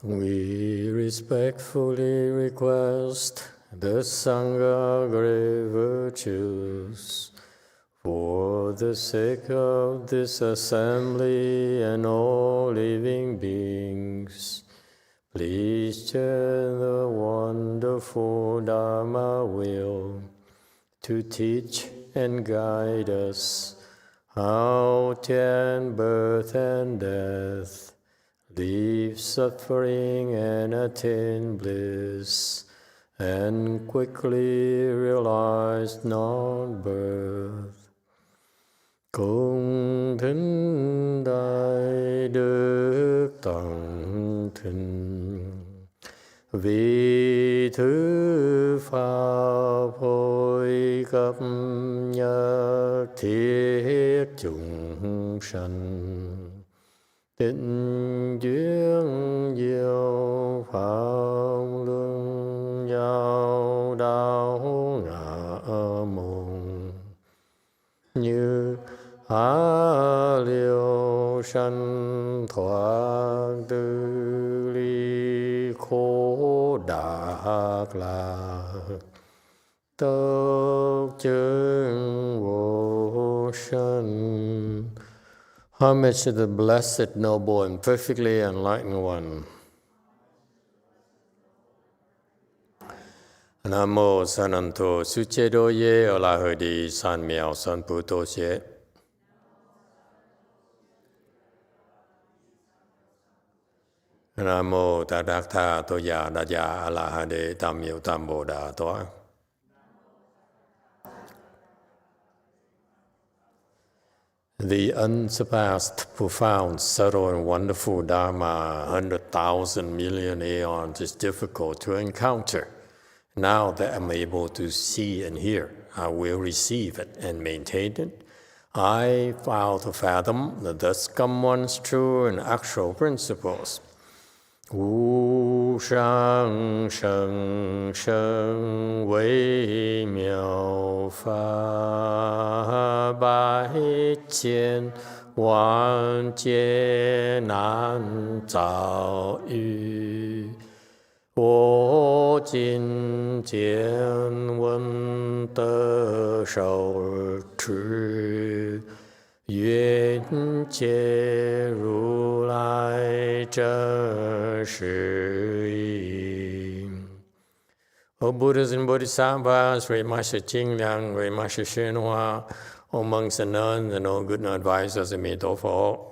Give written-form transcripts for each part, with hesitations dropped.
We respectfully request the Sangha great virtues for the sake of this assembly and all living beings. Please share the wonderful Dharma will to teach and guide us how to end birth and death, leave suffering and attain bliss, and quickly realize non-birth. Cung thính đại đức tận thịnh, vì thứ pháp hội cấp nhất thiết chúng sanh, tịnh duyên diệu pháp luân giao đạo ngã môn, như Há liêu sanh thoát tư ly khổ đạc lạc, tốc chứng vô sanh. Homage to the Blessed, Noble, and Perfectly Enlightened One. Nam mô Sananto Suchedo Ye Olahodi San Miao San Puto Xie. Nam mô Tadaktha Toya Daya Alahade Tamyo Tamboda Toa. The unsurpassed, profound, subtle, and wonderful Dharma, 100,000 million aeons, is difficult to encounter. Now that I'm able to see and hear, I will receive it and maintain it. I vow to fathom the thus come one's true and actual principles. Wu shang sheng sheng wei miao fa bai qian wan jie nan zao yu. 我今见闻得受持，愿解如来真实义。O Buddhas and Bodhisattvas, great Master Jingliang, great Master YongHua, all monks and nuns, and all good advisors, Emitofuo.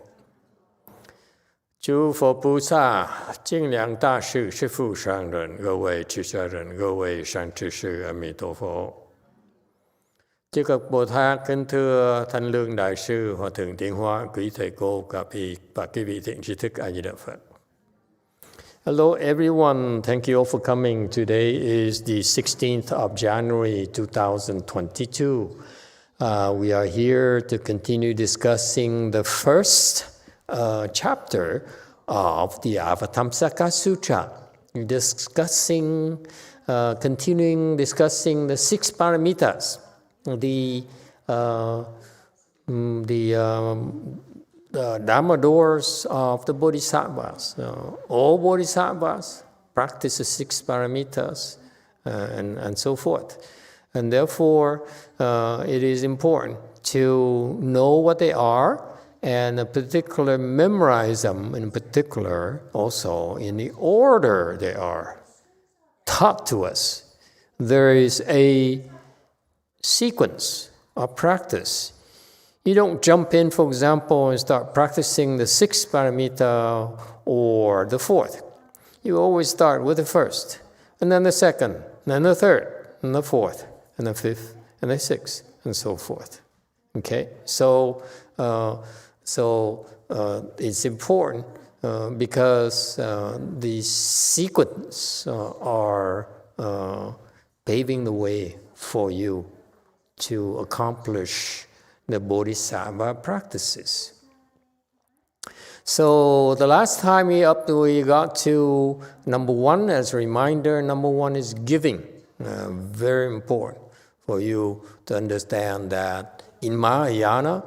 诸佛菩萨、精良大士、师父上人、各位出家人、各位善知识，阿弥陀佛。Chư Phật Bồ Tát, kính thưa Thanh Lương Đại sư, Hòa thượng Tiến Hóa, quý thầy cô, và quý vị thiện tri thức A Di Đà Phật. Hello everyone, thank you all for coming. Today is the 16th of January 2022. We are here to continue discussing the first chapter of the Avatamsaka Sutra, continuing discussing the 6 Paramitas, the Dharma doors of the Bodhisattvas. All Bodhisattvas practice the 6 Paramitas and so forth. And therefore, it is important to know what they are, and in particular, memorize them, in particular, also in the order they are taught to us. There is a sequence of practice. You don't jump in, for example, and start practicing the 6th paramita or the 4th. You always start with the 1st, and then the 2nd, and then the 3rd, and the 4th, and the 5th, and the 6th, and so forth. Okay? So it's important because these sequences are paving the way for you to accomplish the Bodhisattva practices. So the last time we got to number 1, as a reminder, number 1 is giving. Very important for you to understand that in Mahayana,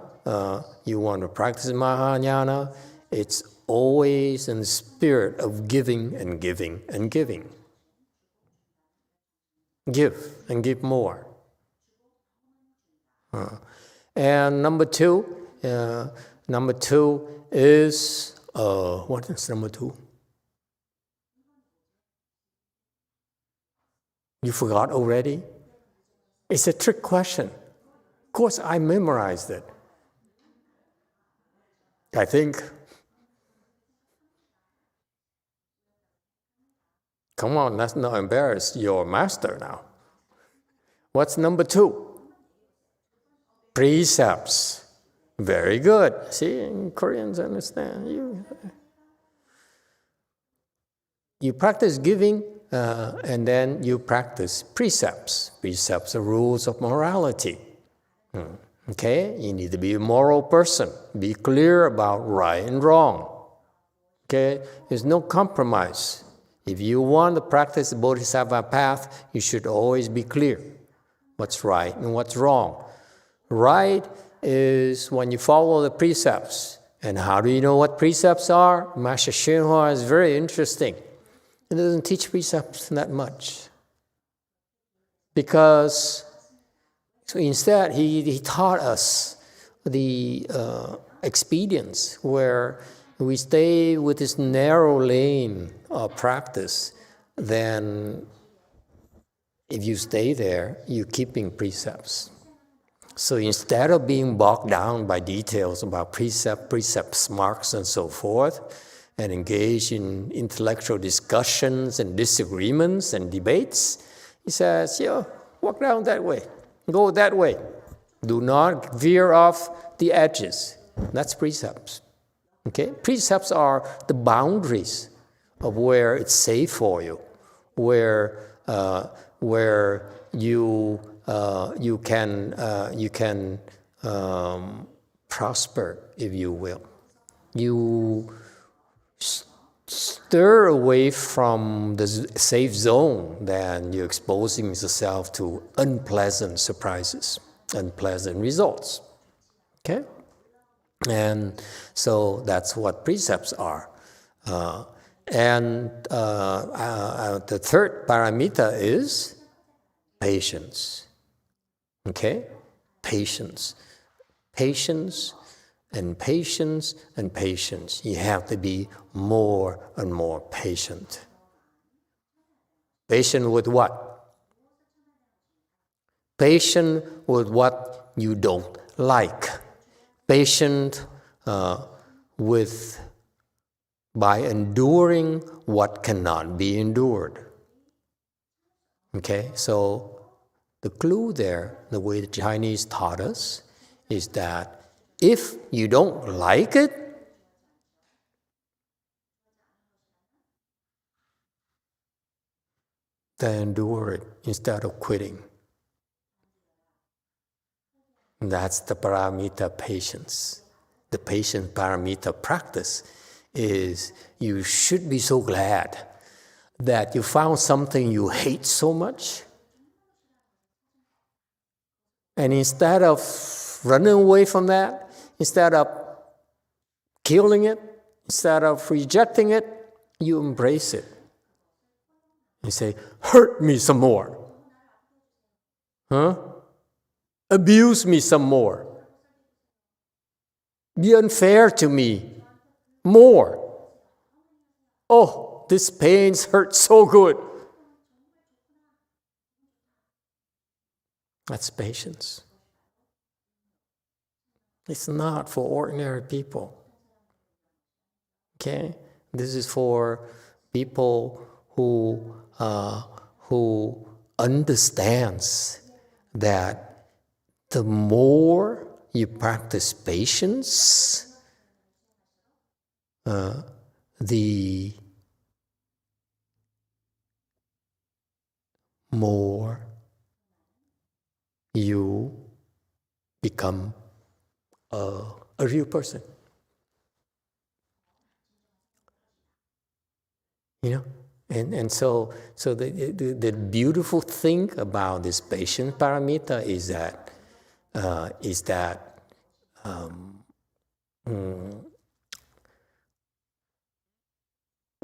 you want to practice Mahayana, it's always in the spirit of giving and giving and giving. Give and give more. And number two is, what is number two? You forgot already? It's a trick question. Of course, I memorized it. I think. Come on, let's not embarrass your master now. What's number two? Precepts. Very good. See, Koreans understand. You practice giving, and then you practice precepts. Precepts are rules of morality. Okay? You need to be a moral person. Be clear about right and wrong. Okay? There's no compromise. If you want to practice the Bodhisattva path, you should always be clear what's right and what's wrong. Right is when you follow the precepts. And how do you know what precepts are? Master YongHua is very interesting. He doesn't teach precepts that much. Because so instead, he taught us the expedience where we stay with this narrow lane of practice. Then if you stay there, you're keeping precepts. So instead of being bogged down by details about precepts, marks, and so forth, and engage in intellectual discussions and disagreements and debates, he says, walk down that way, go that way. Do not veer off the edges. That's precepts. Okay? Precepts are the boundaries of where it's safe for you, where you can prosper, if you will. You stir away from the safe zone, then you're exposing yourself to unpleasant surprises, unpleasant results. Okay? And so that's what precepts are. The third paramita is patience. Okay? Patience. Patience and patience and patience. You have to be more and more patient. Patient with what? Patient with what you don't like. Patient by enduring what cannot be endured. Okay, so the clue there, the way the Chinese taught us, is that if you don't like it, then endure it instead of quitting. And that's the paramita patience. The patient paramita practice is you should be so glad that you found something you hate so much. And instead of running away from that, instead of killing it, instead of rejecting it, you embrace it. You say, hurt me some more. Abuse me some more. Be unfair to me more. Oh, this pain hurts so good. That's patience. It's not for ordinary people. Okay? This is for people who understands that the more you practice patience, the more you become a real person. And so the beautiful thing about this patient paramita is that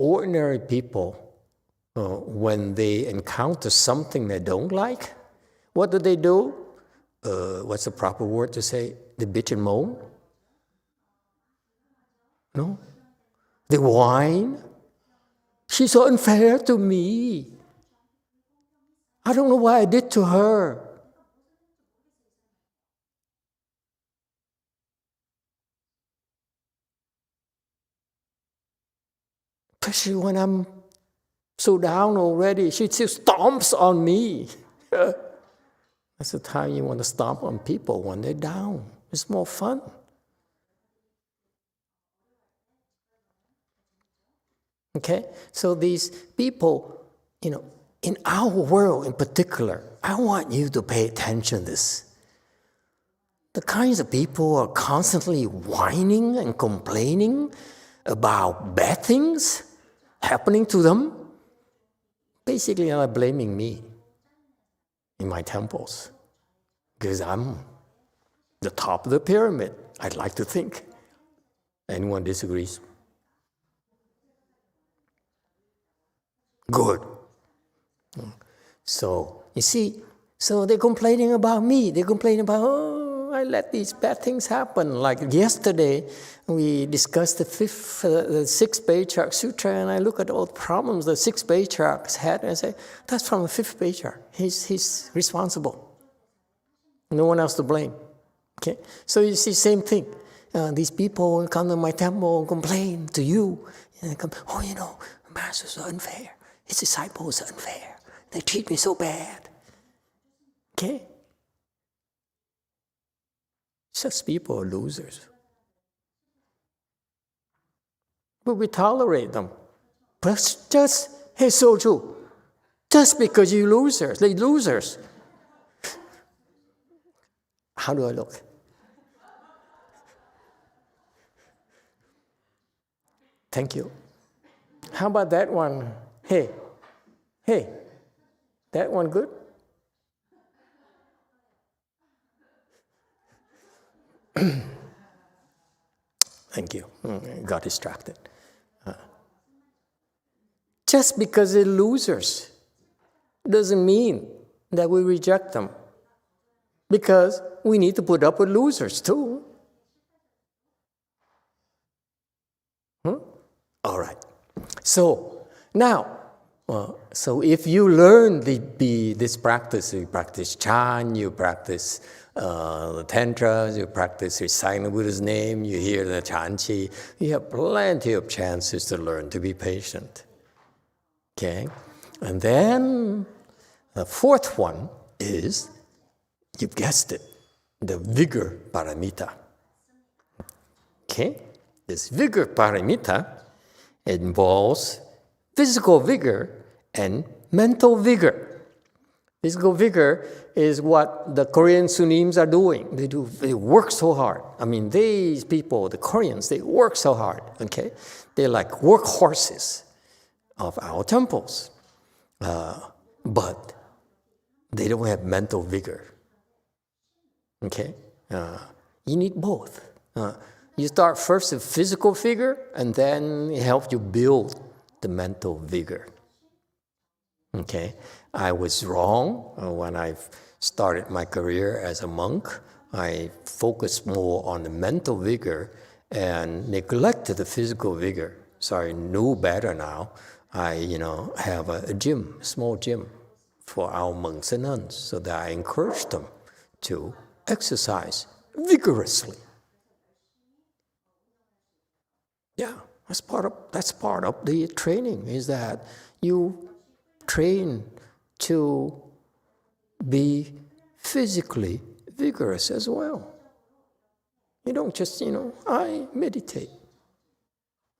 ordinary people, when they encounter something they don't like, what do? What's the proper word to say? They bitch and moan? No? They whine. She's so unfair to me. I don't know what I did to her. Especially when I'm so down already, she still stomps on me. That's the time you want to stomp on people when they're down. It's more fun. Okay? So these people, in our world in particular, I want you to pay attention to this. The kinds of people who are constantly whining and complaining about bad things happening to them, basically are blaming me in my temples. Because I'm the top of the pyramid, I'd like to think. Anyone disagrees? Good. So, you see, so they're complaining about me. They're complaining about, I let these bad things happen. Like yesterday, we discussed the sixth Patriarch Sutra, and I look at all the problems the sixth Patriarch had, and I say, that's from the fifth Patriarch. He's responsible. No one else to blame. Okay? So you see, same thing. These people come to my temple and complain to you. And they come, the masters are unfair. His disciples are unfair. They treat me so bad. Okay? Such people are losers. But we tolerate them. But hey, Soju, just because they're losers. How do I look? Thank you. How about that one? Hey, that one good? Thank you. Got distracted. Just because they're losers doesn't mean that we reject them. Because we need to put up with losers too. All right. So now, so if you learn this practice, you practice Chan, you practice the Tantras, you practice reciting the Buddha's name, you hear the Chanchi, you have plenty of chances to learn to be patient. Okay? And then the fourth one is, you've guessed it, the Vigor Paramita. Okay? This Vigor Paramita involves physical vigor and mental vigor. Physical vigor is what the Korean Sunims are doing. They work so hard. I mean, these people, the Koreans, they work so hard, okay? They're like workhorses of our temples. But they don't have mental vigor, okay? You need both. You start first with physical vigor, and then it helps you build the mental vigor. Okay, I was wrong when I started my career as a monk. I focused more on the mental vigor and neglected the physical vigor. So I knew better now. I, have a gym, a small gym for our monks and nuns, so that I encourage them to exercise vigorously. Yeah, that's part of the training, is that you train to be physically vigorous as well. You don't just, I meditate.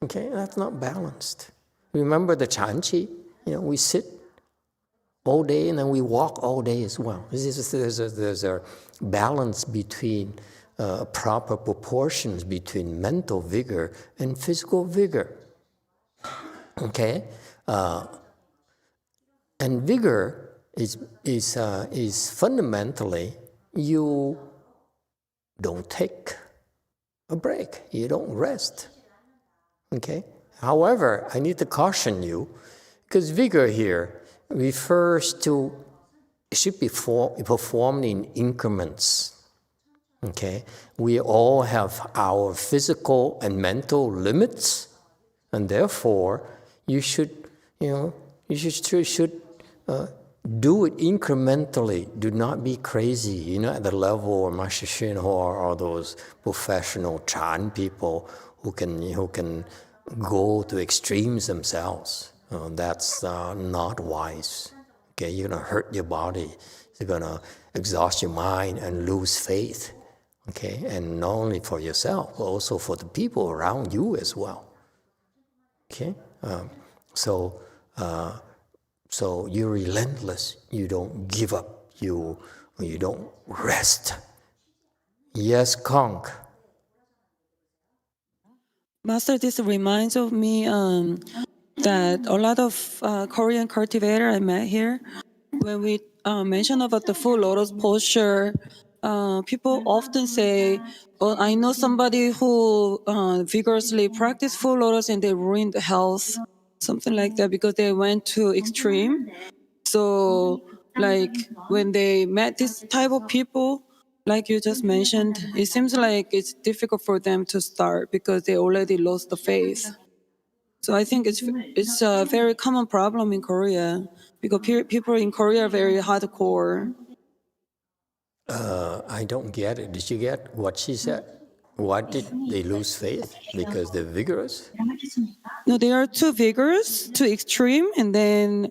Okay, that's not balanced. Remember the Chanchi? We sit all day and then we walk all day as well. There's a balance between proper proportions between mental vigor and physical vigor. Okay? And vigor is fundamentally, you don't take a break. You don't rest. Okay? However, I need to caution you, because vigor here refers to, it should be performed in increments. Okay, we all have our physical and mental limits, and therefore you should do it incrementally. Do not be crazy, at the level of Master Hsuan or those professional Chan people who can go to extremes themselves. That's not wise. Okay, you're gonna hurt your body. You're gonna exhaust your mind and lose faith. Okay, and not only for yourself, but also for the people around you as well. Okay, so you're relentless. You don't give up. You don't rest. Yes, Kong. Master, this reminds of me that a lot of Korean cultivator I met here, when we mention about the full lotus posture, people often say, "Oh, I know somebody who vigorously practiced full lotus and they ruined the health," something like that, because they went to extreme. So, like when they met this type of people, like you just mentioned, it seems like it's difficult for them to start because they already lost the faith. So I think it's a very common problem in Korea because people in Korea are very hardcore. I don't get it. Did you get what she said? Why did they lose faith? Because they're vigorous? No, they are too vigorous, too extreme, and then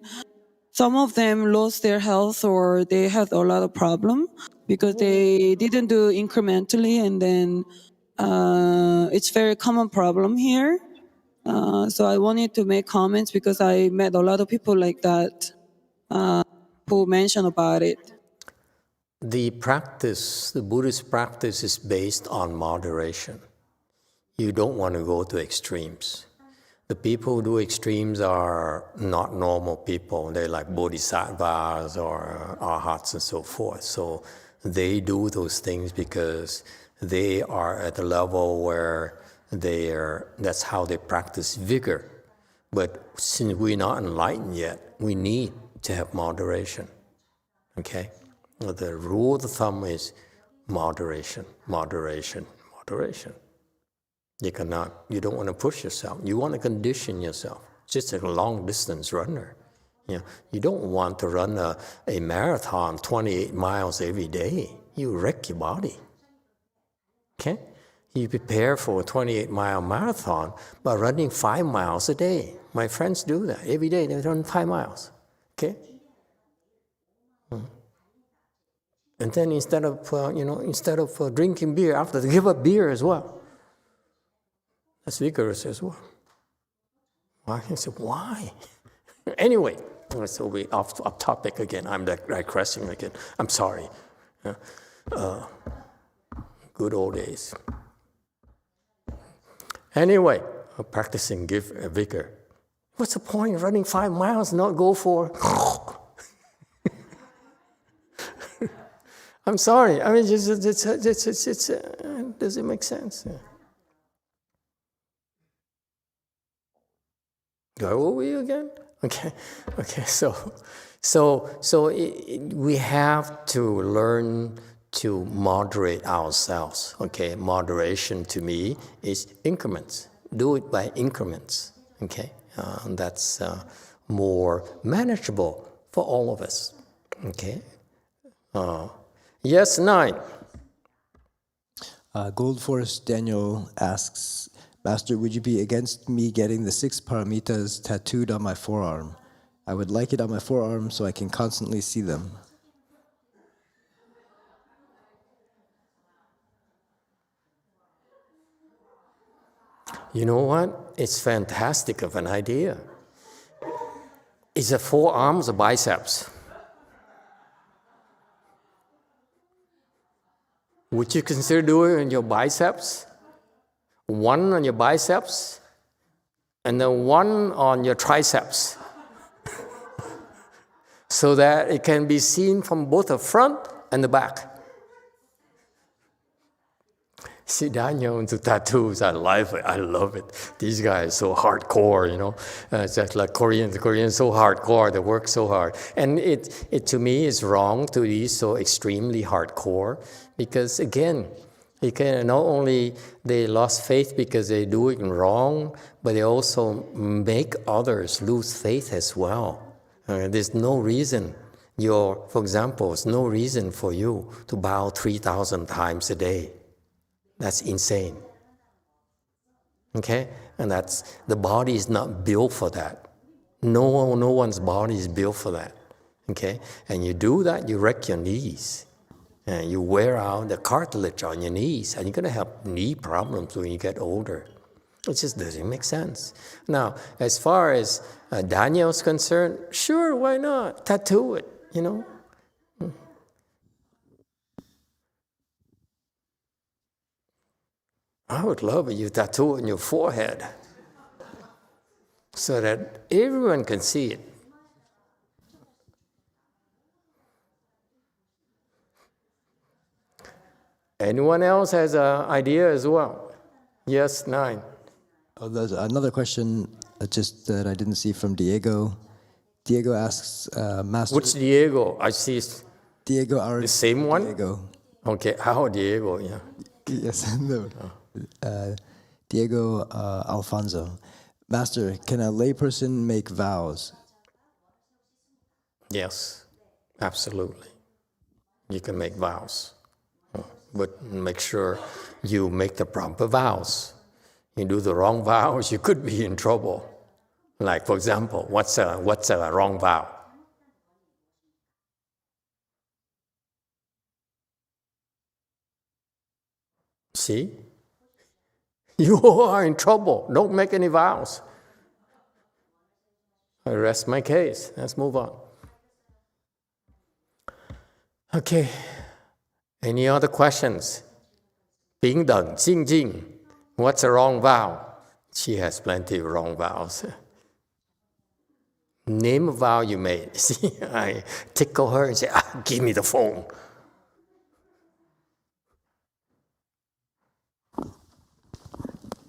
some of them lost their health or they had a lot of problem because they didn't do incrementally, and then it's very common problem here. So I wanted to make comments because I met a lot of people like that who mentioned about it. The practice, the Buddhist practice is based on moderation. You don't want to go to extremes. The people who do extremes are not normal people. They're like bodhisattvas or arhats and so forth. So they do those things because they are at a level where that's how they practice vigor. But since we're not enlightened yet, we need to have moderation. Okay? The rule of the thumb is moderation, moderation, moderation. You don't want to push yourself. You want to condition yourself. Just like a long distance runner. You don't want to run a marathon 28 miles every day. You wreck your body. Okay? You prepare for a 28-mile marathon by running 5 miles a day. My friends do that. Every day they run 5 miles. Okay? And then instead of drinking beer, after they give up beer as well. That's vigorous as well. I said, why? Anyway, so we off topic again. I'm digressing again. I'm sorry. Good old days. Anyway, practicing vigor. What's the point of running 5 miles and not go for? I'm sorry. I mean, does it make sense? Where were we again? Okay. So we have to learn to moderate ourselves. Okay, moderation to me is increments. Do it by increments. Okay, that's more manageable for all of us. Okay. Yes, 9. Gold Forest Daniel asks, Master, would you be against me getting the 6 Paramitas tattooed on my forearm? I would like it on my forearm so I can constantly see them. You know what? It's fantastic of an idea. Is it forearms or biceps? Would you consider doing it on your biceps? One on your biceps, and then one on your triceps. So that it can be seen from both the front and the back. See, Daniel into tattoos, I love it. I love it. These guys so hardcore, you know. It's just like Koreans so hardcore. They work so hard, and it to me is wrong to be so extremely hardcore, because again, you can not only they lost faith because they do it wrong, but they also make others lose faith as well. There's no reason. For example, there's no reason for you to bow 3,000 times a day. That's insane. Okay? And the body is not built for that. No one's body is built for that. Okay? And you do that, you wreck your knees. And you wear out the cartilage on your knees, and you're going to have knee problems when you get older. It just doesn't make sense. Now, as far as Daniel's concerned, sure, why not? Tattoo it, you know? I would love it, you tattoo it on your forehead so that everyone can see it. Anyone else has an idea as well? Yes, 9. Oh, there's another question just that I didn't see from Diego. Diego asks, Master... Which Diego? I see Diego, our... the same one? Diego. Okay, how Diego, yeah. Yes, no. Diego Alfonso. Master, can a layperson make vows? Yes, absolutely. You can make vows. But make sure you make the proper vows. You do the wrong vows, you could be in trouble. Like, for example, what's a wrong vow? See? You are in trouble. Don't make any vows. I rest my case. Let's move on. Okay. Any other questions? Ping Deng, Jing Jing. What's a wrong vow? She has plenty of wrong vows. Name a vow you made. See, I tickle her and say, give me the phone.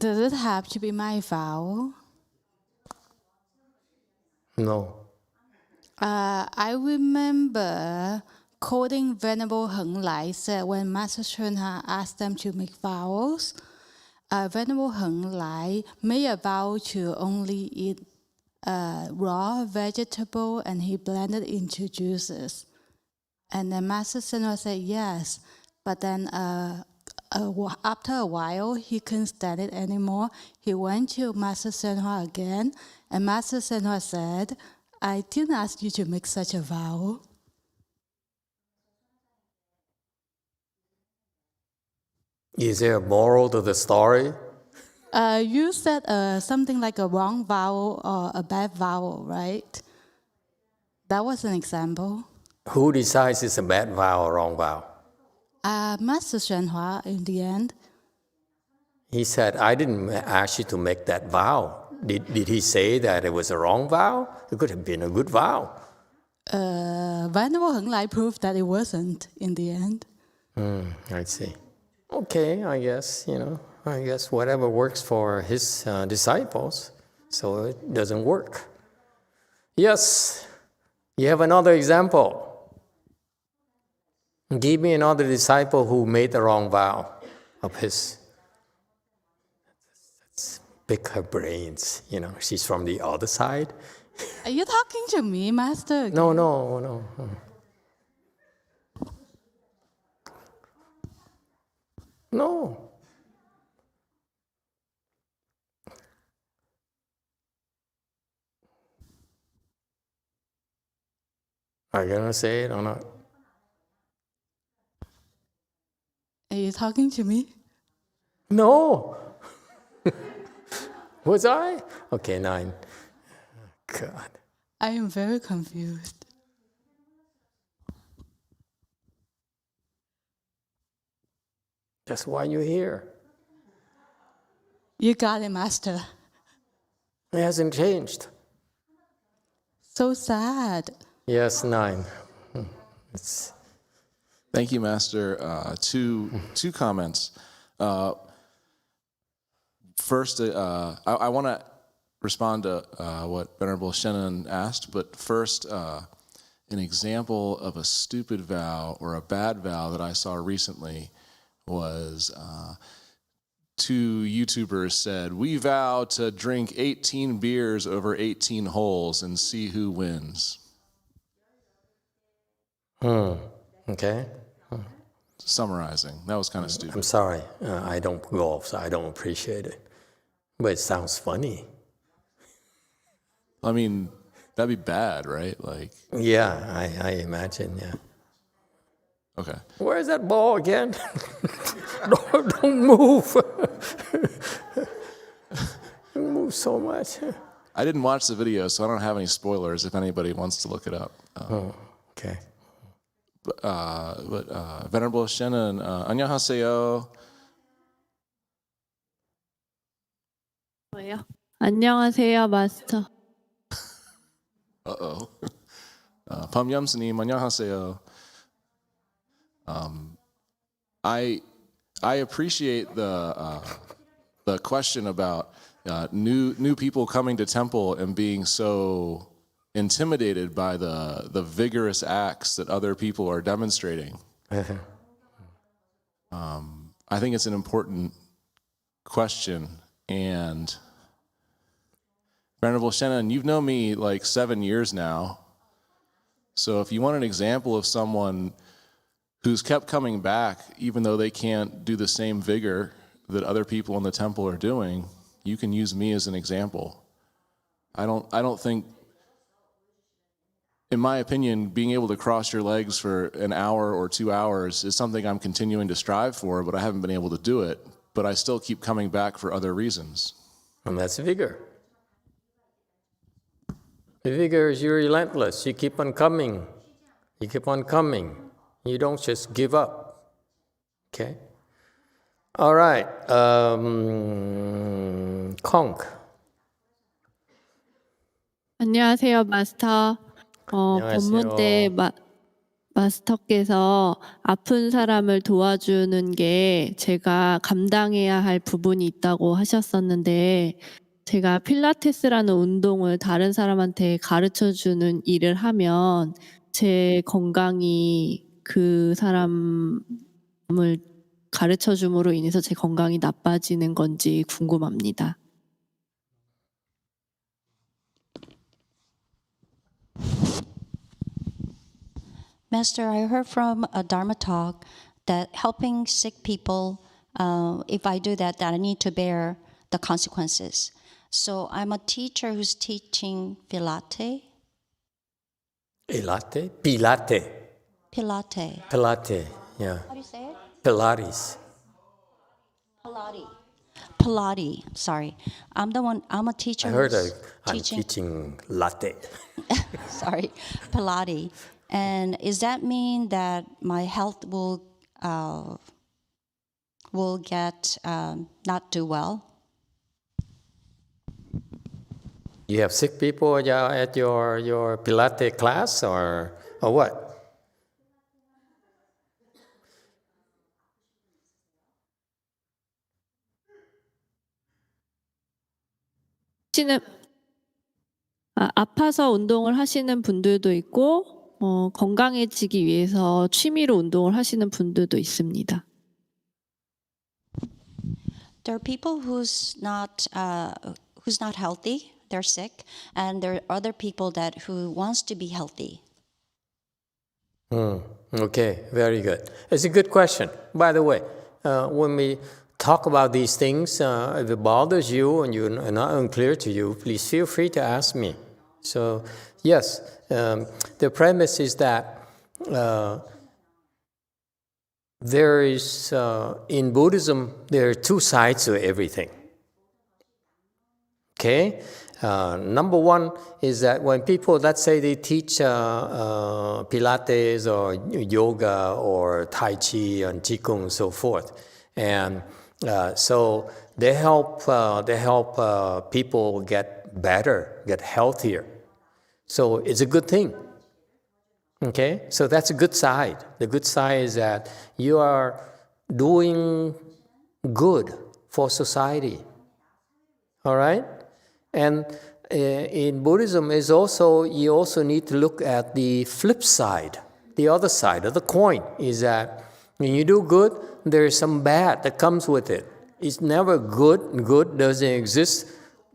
Does it have to be my vow? No. I remember quoting Venerable Heng Lai said when Master Chunha asked them to make vows, Venerable Heng Lai made a vow to only eat raw vegetable, and he blended into juices. And then Master Chunha said yes, but then after a while he couldn't stand it anymore. He went to Master Chunha again, and Master Chunha said, I didn't ask you to make such a vow. Is there a moral to the story? You said something like a wrong vowel or a bad vowel, right? That was an example. Who decides it's a bad vow or wrong vow? Master Shenhua, in the end. He said, I didn't ask you to make that vow. Did he say that it was a wrong vow? It could have been a good vow. Venerable Heng Lai proved that it wasn't in the end. I see. Okay, I guess, whatever works for his disciples, so it doesn't work. Yes, you have another example. Give me another disciple who made the wrong vow of his. Let's pick her brains, she's from the other side. Are you talking to me, Master? No. No. Are you going to say it or not? Are you talking to me? No. Was I? Okay, 9. God. I am very confused. That's why you're here. You got it, Master. It hasn't changed. So sad. Yes, 9. Thank you, Master. Two comments. First, I want to respond to what Venerable Shannon asked, but first, an example of a stupid vow or a bad vow that I saw recently was two YouTubers said, "We vow to drink 18 beers over 18 holes and see who wins." Okay. Summarizing, that was kind of stupid. I'm sorry. I don't golf, so I don't appreciate it. But it sounds funny. I mean, that'd be bad, right? Like. Yeah, I imagine, yeah. Okay. Where's that ball again? Don't move. Don't move so much. I didn't watch the video, so I don't have any spoilers if anybody wants to look it up. Okay. But Venerable Shannon, 안녕하세요. 뭐요? 안녕하세요, 마스터. Uh-oh. 밤얌스님, 안녕하세요. I appreciate the question about new people coming to temple and being so intimidated by the vigorous acts that other people are demonstrating. I think it's an important question. And Venerable Shannon, you've known me like 7 years now. So if you want an example of someone who's kept coming back, even though they can't do the same vigor that other people in the temple are doing, you can use me as an example. I don't think, in my opinion, being able to cross your legs for an hour or 2 hours is something I'm continuing to strive for, but I haven't been able to do it. But I still keep coming back for other reasons. And that's vigor. The vigor is you're relentless. You keep on coming. You keep on coming. You don't just give up. Okay? All right. Kong. 안녕하세요, 마스터. 안녕하세요. 법문 때 마스터께서 아픈 사람을 도와주는 게 제가 감당해야 할 부분이 있다고 하셨었는데, 제가 필라테스라는 운동을 다른 사람한테 가르쳐주는 일을 하면 제 건강이 그 사람을 가르쳐줌으로 인해서 제 건강이 나빠지는 건지 궁금합니다. Master, I heard from a Dharma talk that helping sick people, if I do that I need to bear the consequences. So I'm a teacher who's teaching Pilate. Pilate? Pilate. Pilate. Pilate, yeah. How do you say it? Pilates. Pilates. Sorry. I'm a teacher I heard who's I'm teaching latte. sorry, Pilates. And does that mean that my health will get not do well? You have sick people at your Pilates class or what? 아파서 운동을 하시는 분들도 있고 건강해지기 위해서 취미로 운동을 하시는 분들도 있습니다. There are people who's not healthy, they're sick, and there are other people who wants to be healthy. Okay, very good. It's a good question. By the way, when we talk about these things, if it bothers you and you're not unclear to you, please feel free to ask me. So, yes, the premise is that there is, in Buddhism, there are two sides to everything. Okay? Number one is that when people, let's say they teach Pilates or yoga or Tai Chi and Qigong and so forth, and so they help people get better, get healthier. So it's a good thing. Okay? So that's a good side. The good side is that you are doing good for society. All right? And in Buddhism, you also need to look at the flip side. The other side of the coin is that when you do good, there is some bad that comes with it. It's never good. Good doesn't exist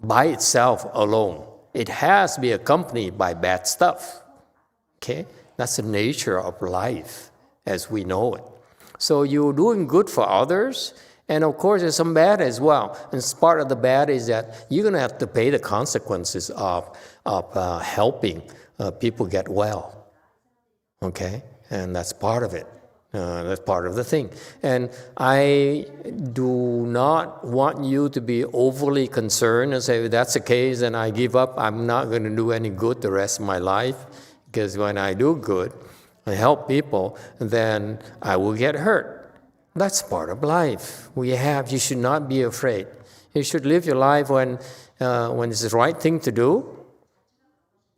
by itself alone. It has to be accompanied by bad stuff. Okay? That's the nature of life as we know it. So you're doing good for others, and of course there's some bad as well. And part of the bad is that you're going to have to pay the consequences of helping people get well. Okay? And that's part of it. That's part of the thing. And I do not want you to be overly concerned and say, if that's the case, then I give up. I'm not going to do any good the rest of my life. Because when I do good, I help people, then I will get hurt. That's part of life. You should not be afraid. You should live your life when it's the right thing to do.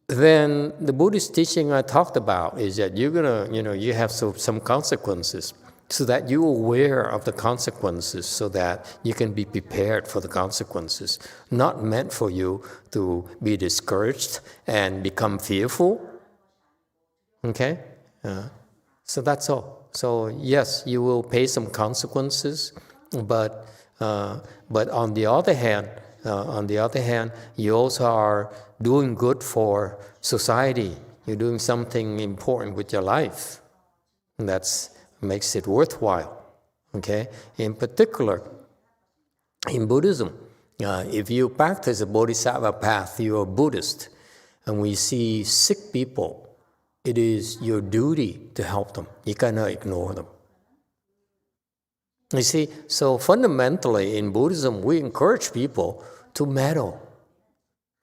Then the Buddhist teaching I talked about is that you're gonna, you have some consequences, so that you're aware of the consequences, so that you can be prepared for the consequences. Not meant for you to be discouraged and become fearful. Okay? So that's all. So yes, you will pay some consequences, but on the other hand, you also are doing good for society. You're doing something important with your life. And that makes it worthwhile. Okay? In particular, in Buddhism, if you practice the Bodhisattva path, you're a Buddhist, and we see sick people, it is your duty to help them. You cannot ignore them. You see, so fundamentally in Buddhism, we encourage people to meddle.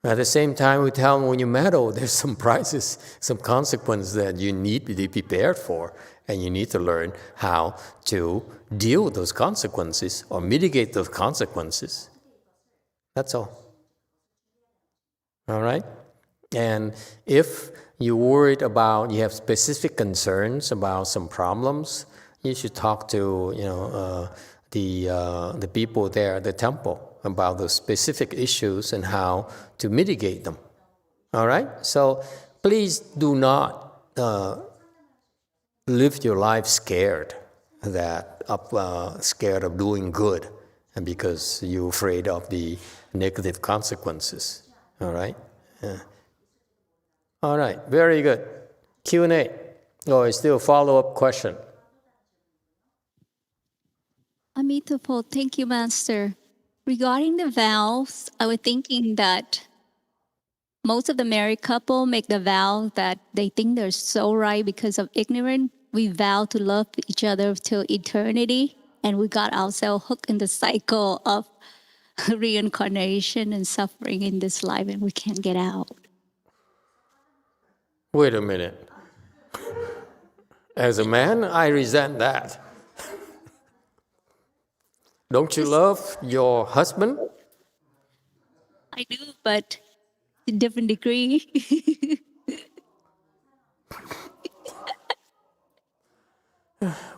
At the same time, we tell them when you meddle, there's some prizes, some consequences that you need to be prepared for, and you need to learn how to deal with those consequences or mitigate those consequences. That's all. All right? And if you're worried about, you have specific concerns about some problems, you should talk to the people there at the temple about the specific issues and how to mitigate them. All right? So please do not live your life scared of doing good, and because you're afraid of the negative consequences. All right? Yeah. All right, very good. Q&A. Or still a follow-up question? Emitofuo, thank you, Master. Regarding the vows, I was thinking that most of the married couple make the vow that they think they're so right because of ignorance. We vow to love each other till eternity, and we got ourselves hooked in the cycle of reincarnation and suffering in this life, and we can't get out. Wait a minute. As a man, I resent that. Don't you love your husband? I do, but to a different degree.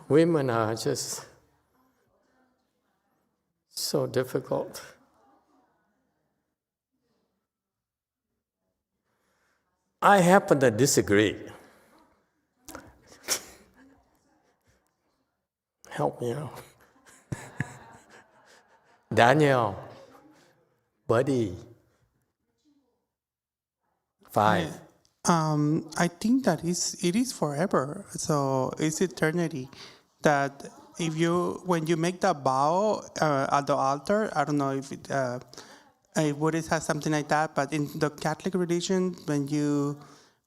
Women are just so difficult. I happen to disagree. Help me out. Daniel, buddy. 5. I think that it is forever. So it's eternity. That when you make that vow at the altar, I don't know if Buddhist has something like that, but in the Catholic religion, when you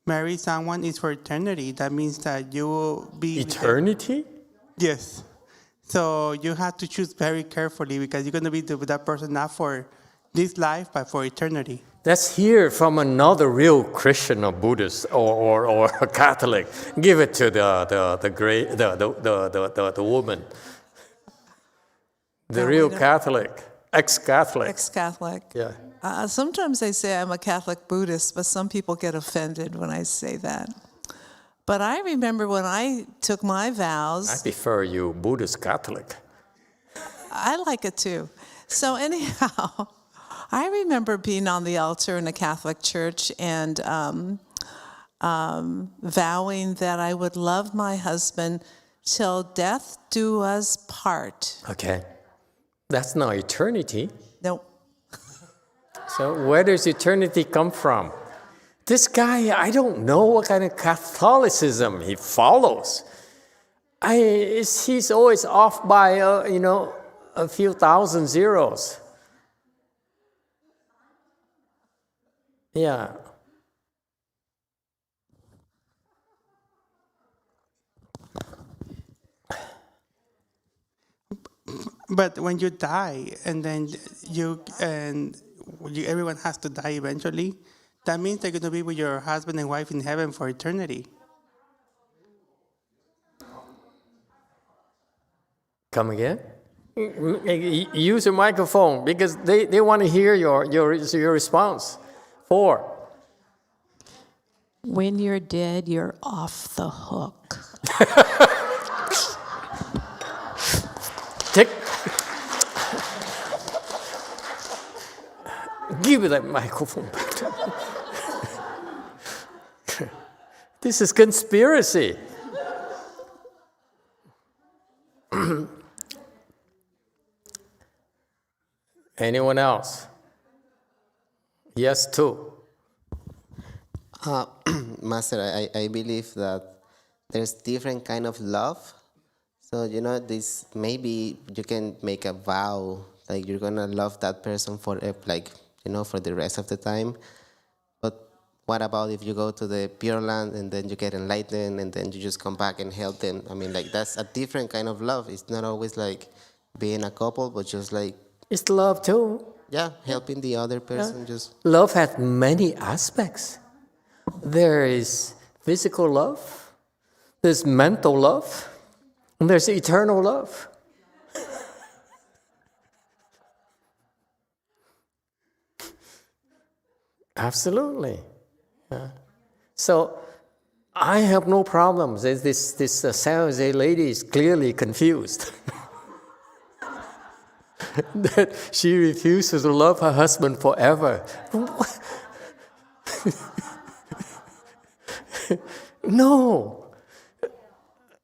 marry someone, it's for eternity. That means that you will be... Eternity? Yes. So you have to choose very carefully, because you're going to be with that person not for this life, but for eternity. Let's hear from another real Christian or Buddhist or a Catholic. Give it to the woman, the real Catholic, ex-Catholic. Ex-Catholic. Yeah. Sometimes I say I'm a Catholic Buddhist, but some people get offended when I say that. But I remember when I took my vows. I prefer you Buddhist Catholic. I like it too. So anyhow, I remember being on the altar in a Catholic church and vowing that I would love my husband till death do us part. Okay. That's not eternity. No. So where does eternity come from? This guy, I don't know what kind of Catholicism he follows. He's always off by, a few thousand zeros. Yeah. But when you die, and then everyone has to die eventually, that means they're going to be with your husband and wife in heaven for eternity. Come again? Use your microphone because they want to hear your response. 4. When you're dead, you're off the hook. Give me that microphone back. This is conspiracy. Anyone else? Yes, too. Master, I believe that there's different kind of love. So, this maybe you can make a vow, like you're going to love that person for the rest of the time. But what about if you go to the Pure Land and then you get enlightened and then you just come back and help them? I mean, that's a different kind of love. It's not always like being a couple, but just like... It's love too. Yeah, helping the other person just... Love has many aspects. There is physical love, there's mental love, and there's eternal love. Absolutely. Yeah. So I have no problems. This San Jose lady is clearly confused. That she refuses to love her husband forever. No.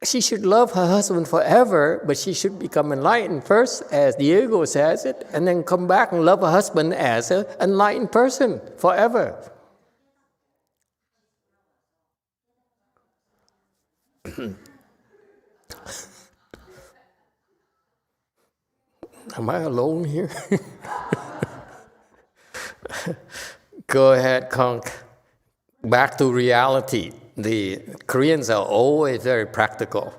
She should love her husband forever, but she should become enlightened first, as Diego says it, and then come back and love her husband as an enlightened person forever. Am I alone here? Go ahead, Conk. Back to reality. The Koreans are always very practical.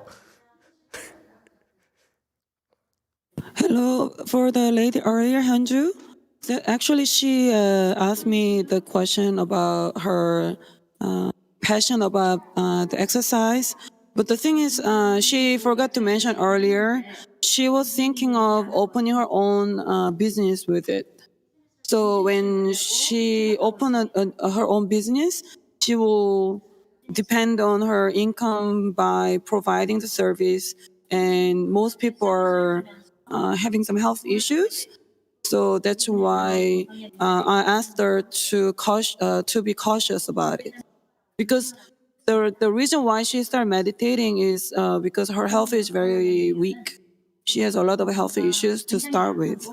Hello, for the lady earlier, Hanju. Actually, she asked me the question about her passion about the exercise. But the thing is, she forgot to mention earlier, she was thinking of opening her own business with it. So when she opened her own business, she will depend on her income by providing the service. And most people are having some health issues. So that's why I asked her to be cautious about it. Because the reason why she started meditating is because her health is very weak. She has a lot of health issues to start with.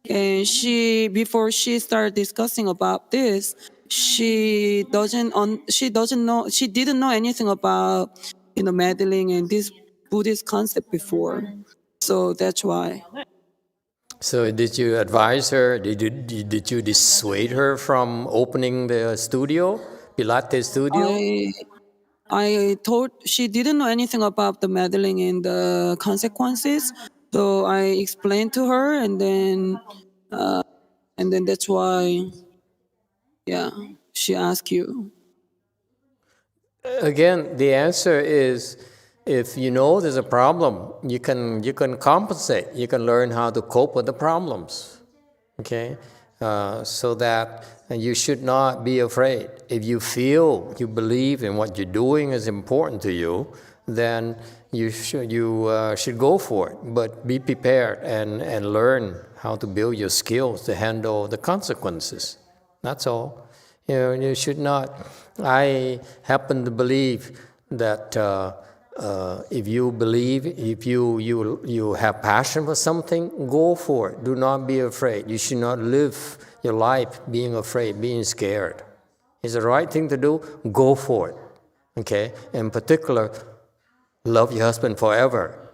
And before she started discussing about this, she didn't know anything about meddling and this Buddhist concept before. So that's why. So did you advise her? Did you dissuade her from opening the studio, Pilates studio? I told she didn't know anything about the meddling and the consequences. So I explained to her, and then that's why, she asked you. Again, the answer is, if you know there's a problem, you can compensate. You can learn how to cope with the problems. Okay, so that you should not be afraid. If you feel, you believe in what you're doing is important to you, then you should go for it. But be prepared and learn how to build your skills to handle the consequences. That's all. You should not. I happen to believe that if you have passion for something, go for it. Do not be afraid. You should not live your life being afraid, being scared. It's the right thing to do. Go for it. Okay? In particular, love your husband forever.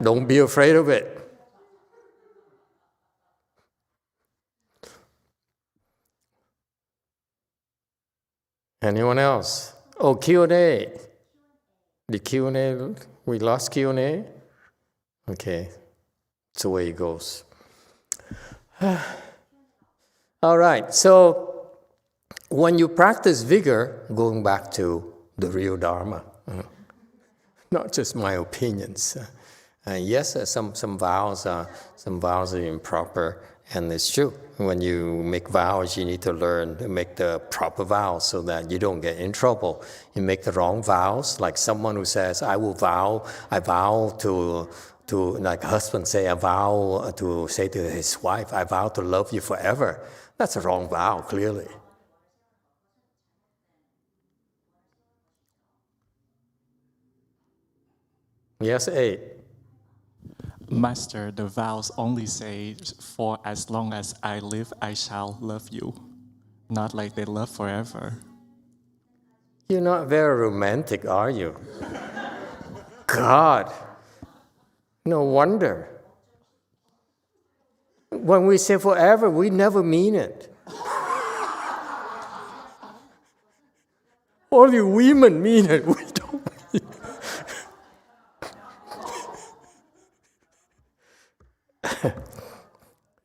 Don't be afraid of it. Anyone else? Oh, Q&A. The Q&A, we lost Q&A? Okay, that's the way it goes. All right, so when you practice vigor, going back to the real Dharma, not just my opinions. Yes, some vows are improper, and it's true. When you make vows, you need to learn to make the proper vows so that you don't get in trouble. You make the wrong vows, like someone who says, I vow to like a husband say, I vow to say to his wife, I vow to love you forever. That's a wrong vow, clearly. Yes, 8. Master, the vows only say, for as long as I live, I shall love you. Not like they love forever. You're not very romantic, are you? God, no wonder. When we say forever, we never mean it. Only women mean it. We don't mean it.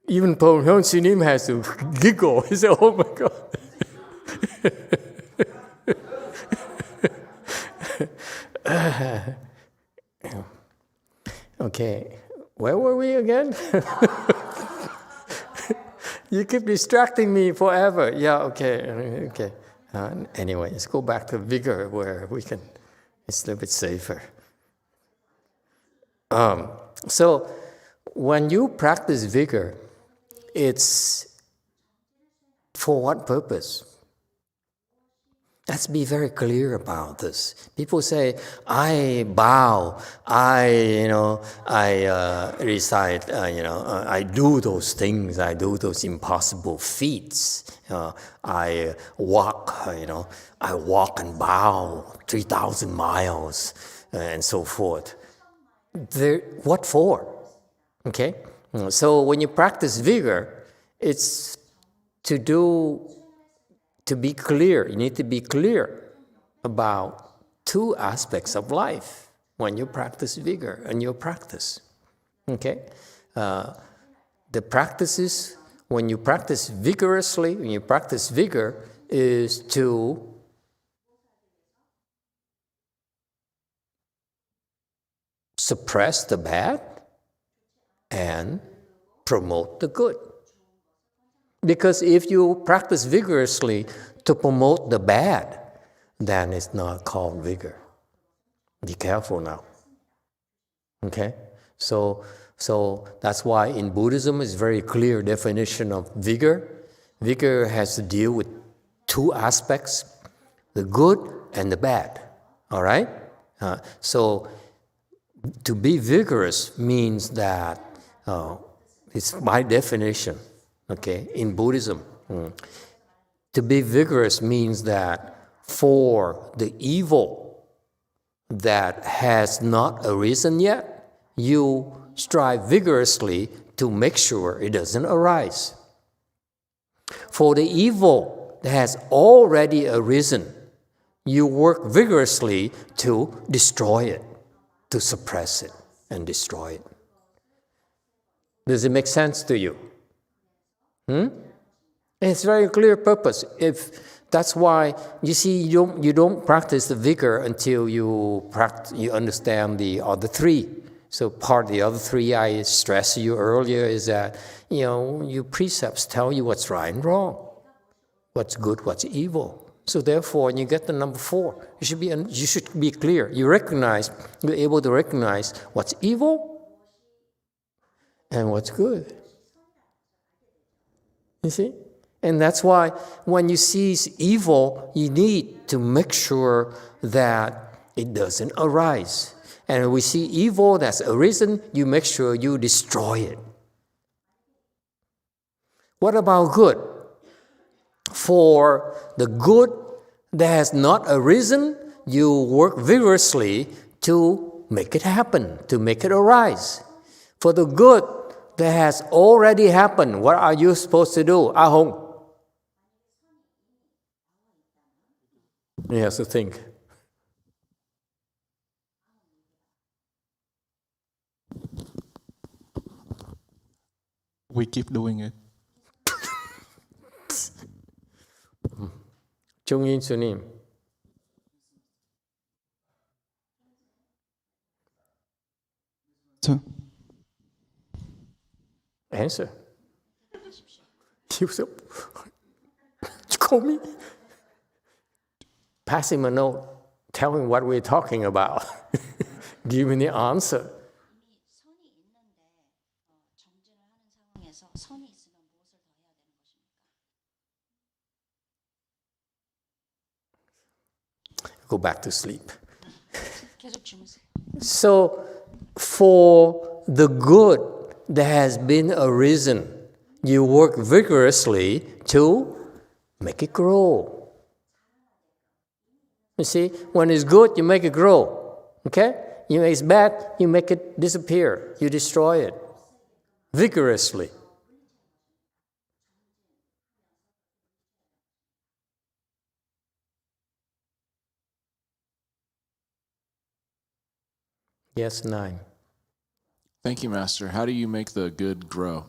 Even Paul Hyun has to giggle. He said, oh my God. Okay, where were we again? You keep distracting me forever. Yeah, okay. Anyway, let's go back to vigor where we can, it's a little bit safer. So when you practice vigor, it's for what purpose? Let's be very clear about this. People say, I bow, I recite, I do those things, I do those impossible feats. I walk, I walk and bow 3,000 miles and so forth. What for? Okay? So when you practice vigor, it's to be clear. You need to be clear about two aspects of life when you practice vigor and your practice. Okay? The practices, when you practice vigorously, when you practice vigor, is to suppress the bad and promote the good. Because if you practice vigorously to promote the bad, then it's not called vigor. Be careful now. Okay? So that's why in Buddhism it's very clear definition of vigor. Vigor has to deal with two aspects, the good and the bad. All right? So to be vigorous means that it's by definition. Okay, in Buddhism, to be vigorous means that for the evil that has not arisen yet, you strive vigorously to make sure it doesn't arise. For the evil that has already arisen, you work vigorously to destroy it, to suppress it and destroy it. Does it make sense to you? It's very clear purpose. That's why you see you don't practice the vigor until you understand the other three. So part of the other three I stressed to you earlier is that your precepts tell you what's right and wrong, what's good, what's evil. So therefore, you get the number 4. You should be clear. You're able to recognize what's evil and what's good. You see? And that's why when you see evil, you need to make sure that it doesn't arise. And when we see evil that's arisen, you make sure you destroy it. What about good? For the good that has not arisen, you work vigorously to make it happen, to make it arise. For the good that has already happened, what are you supposed to do? Ahong. You have to think. We keep doing it. Chung-in Sunim. So, Answer. You call me. Pass him a note. Tell him what we're talking about. Give me the answer. Go back to sleep. So, for the good that has been arisen, you work vigorously to make it grow. You see, when it's good, you make it grow. Okay? When it's bad, you make it disappear. You destroy it vigorously. Yes, 9. Thank you, Master. How do you make the good grow?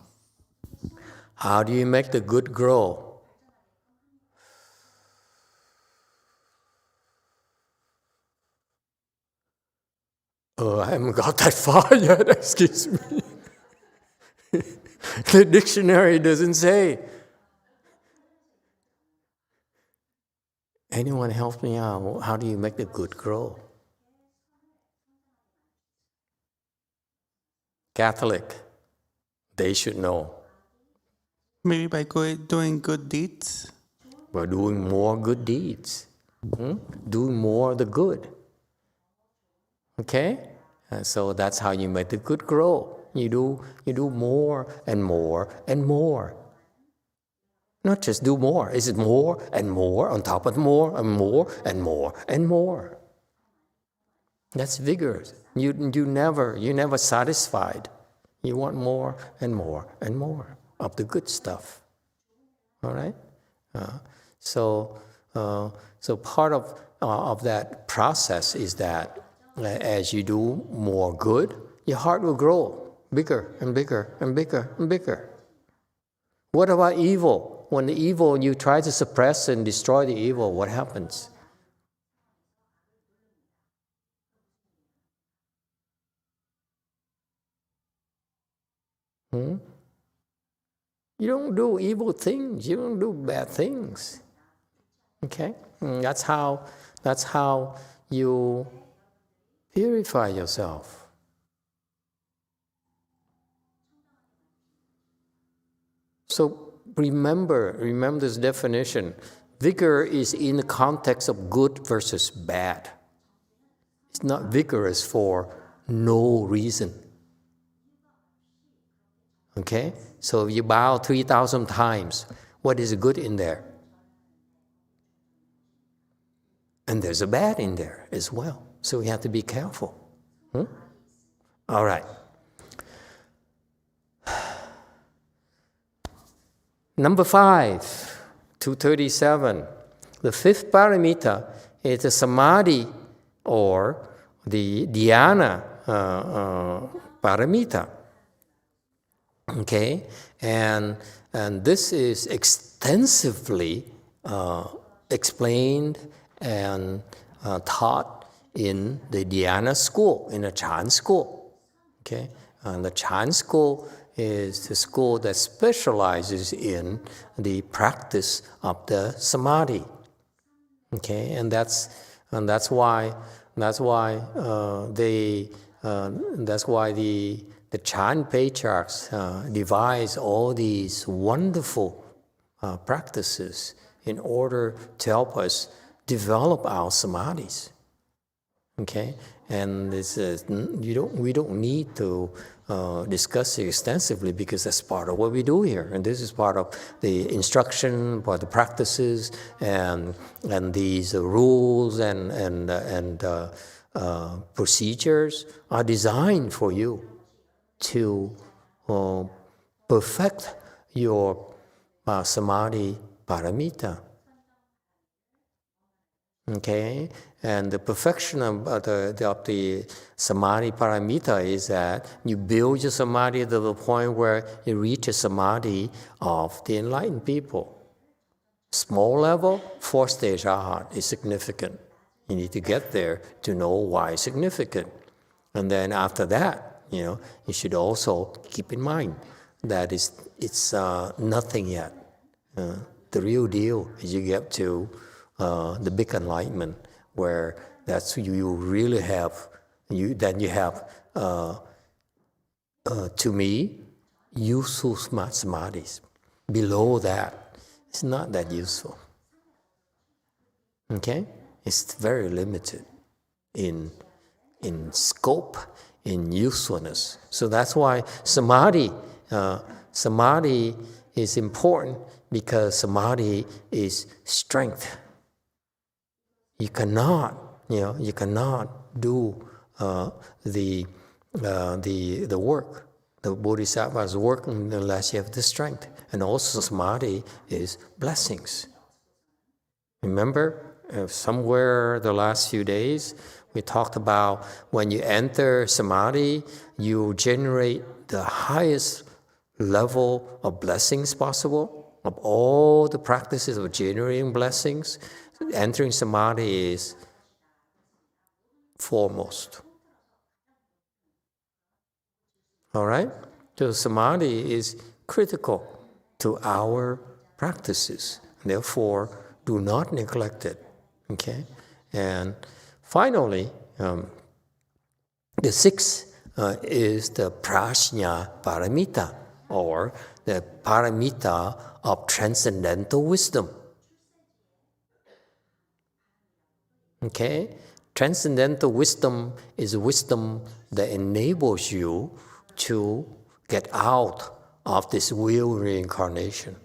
How do you make the good grow? I haven't got that far yet, excuse me. The dictionary doesn't say. Anyone help me out? How do you make the good grow? Catholic, they should know. Maybe by doing good deeds. By doing more good deeds. Doing more of the good. Okay? And so that's how you make the good grow. You do more and more and more. Not just do more. Is it more and more on top of more and more and more and more? That's vigor. You're never satisfied. You want more and more and more of the good stuff. All right? So part of that process is that as you do more good, your heart will grow bigger and bigger and bigger and bigger. What about evil? When the evil, you try to suppress and destroy the evil, what happens? You don't do evil things. You don't do bad things. Okay? That's how you purify yourself. So remember this definition. Vigor is in the context of good versus bad. It's not vigorous for no reason. Okay? So if you bow 3,000 times, what is good in there? And there's a bad in there as well. So we have to be careful. All right. Number 5, 237. The 5th paramita is the Samadhi or the dhyana paramita. Okay, and this is extensively explained and taught in the dhyana school, in the Chan school. Okay, and the Chan school is the school that specializes in the practice of the Samadhi. Okay, and that's why the Chan patriarchs devise all these wonderful practices in order to help us develop our samadhis. Okay, and this we don't need to discuss it extensively because that's part of what we do here, and this is part of the instruction, part of the practices, and these rules and procedures are designed for you to perfect your Samadhi Paramita. Okay, and the perfection of the Samadhi Paramita is that you build your Samadhi to the point where you reach a Samadhi of the enlightened people. Small level, 4-stage Arhat is significant. You need to get there to know why it's significant. And then after that, you should also keep in mind that it's nothing yet. The real deal is you get to the big enlightenment, where that's you really have. Then you have, to me, useful samadhis. Below that, it's not that useful. Okay, it's very limited in scope, in usefulness. So that's why samadhi is important, because samadhi is strength. You cannot do the work, the Bodhisattva's work, unless you have the strength. And also samadhi is blessings. Remember, somewhere the last few days, we talked about when you enter samadhi, you generate the highest level of blessings possible. Of all the practices of generating blessings, entering samadhi is foremost. All right? So samadhi is critical to our practices. Therefore, do not neglect it. Okay? And finally, the sixth is the Prashnya Paramita, or the Paramita of Transcendental Wisdom. Okay? Transcendental wisdom is wisdom that enables you to get out of this wheel reincarnation.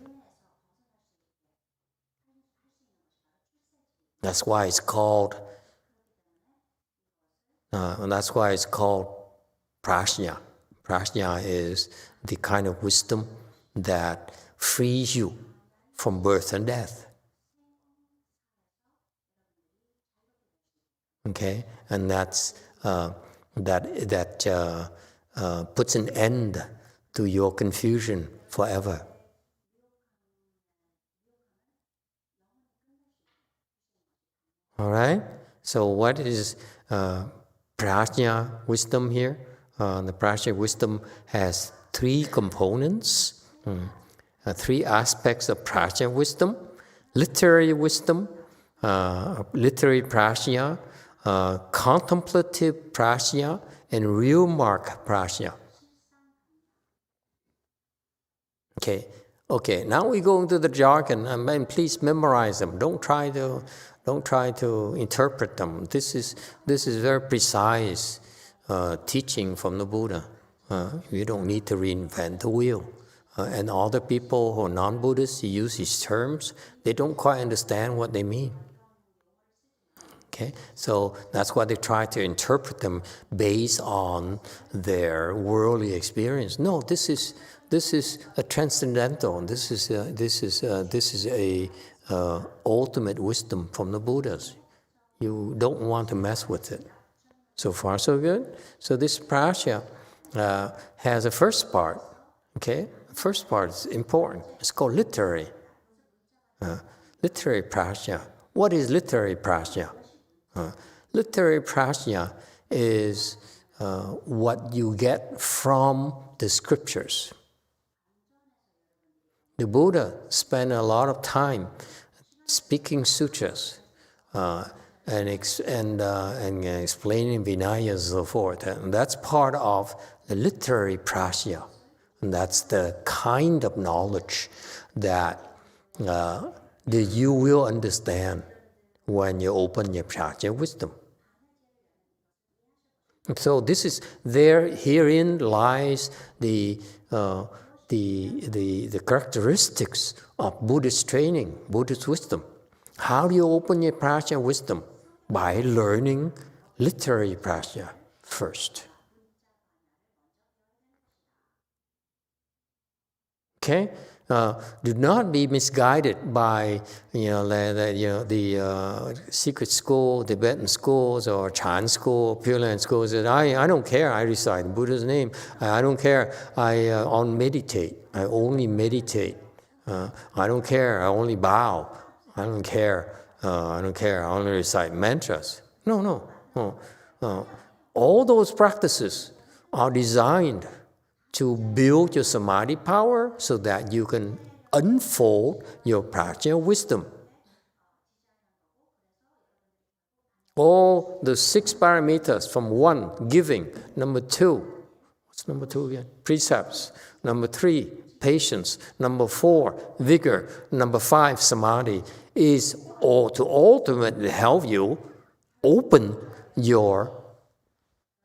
That's why it's called Prajna. Prajna is the kind of wisdom that frees you from birth and death. Okay, and that puts an end to your confusion forever. All right. So, what is Prajna wisdom here? The Prajna wisdom has three components, three aspects of Prajna wisdom: literary wisdom, literary Prajna, contemplative Prajna, and real mark Prajna. Okay. Now we go into the jargon, and please memorize them. Don't try to interpret them. This is very precise teaching from the Buddha. You don't need to reinvent the wheel. And other people who are non-Buddhists use these terms. They don't quite understand what they mean. Okay, so that's why they try to interpret them based on their worldly experience. No, this is a transcendental. This is a ultimate wisdom from the Buddhas. You don't want to mess with it. So far, so good. So this Prajna has a first part. Okay, the first part is important. It's called literary. Literary Prajna. What is literary Prajna? Literary Prajna is what you get from the scriptures. The Buddha spent a lot of time speaking sutras, and explaining Vinaya and so forth. And that's part of the literary prajna. And that's the kind of knowledge that you will understand when you open your Prajna Wisdom. So this is herein lies the characteristics of Buddhist training, Buddhist wisdom. How do you open your Prajna Wisdom? By learning literary Prajna first. Okay? Do not be misguided by the secret school, Tibetan schools, or Chan school, Pure Land schools. That I don't care. I recite Buddha's name. I don't care. I meditate. I only meditate. I don't care. I only bow. I don't care. I don't care. I only recite mantras. No. All those practices are designed to build your Samadhi power so that you can unfold your Prajna Wisdom. All the 6 Paramitas from 1, giving. Number 2, what's number 2 again? Precepts. Number 3, patience. Number 4, vigor. Number 5, Samadhi, is all to ultimately help you open your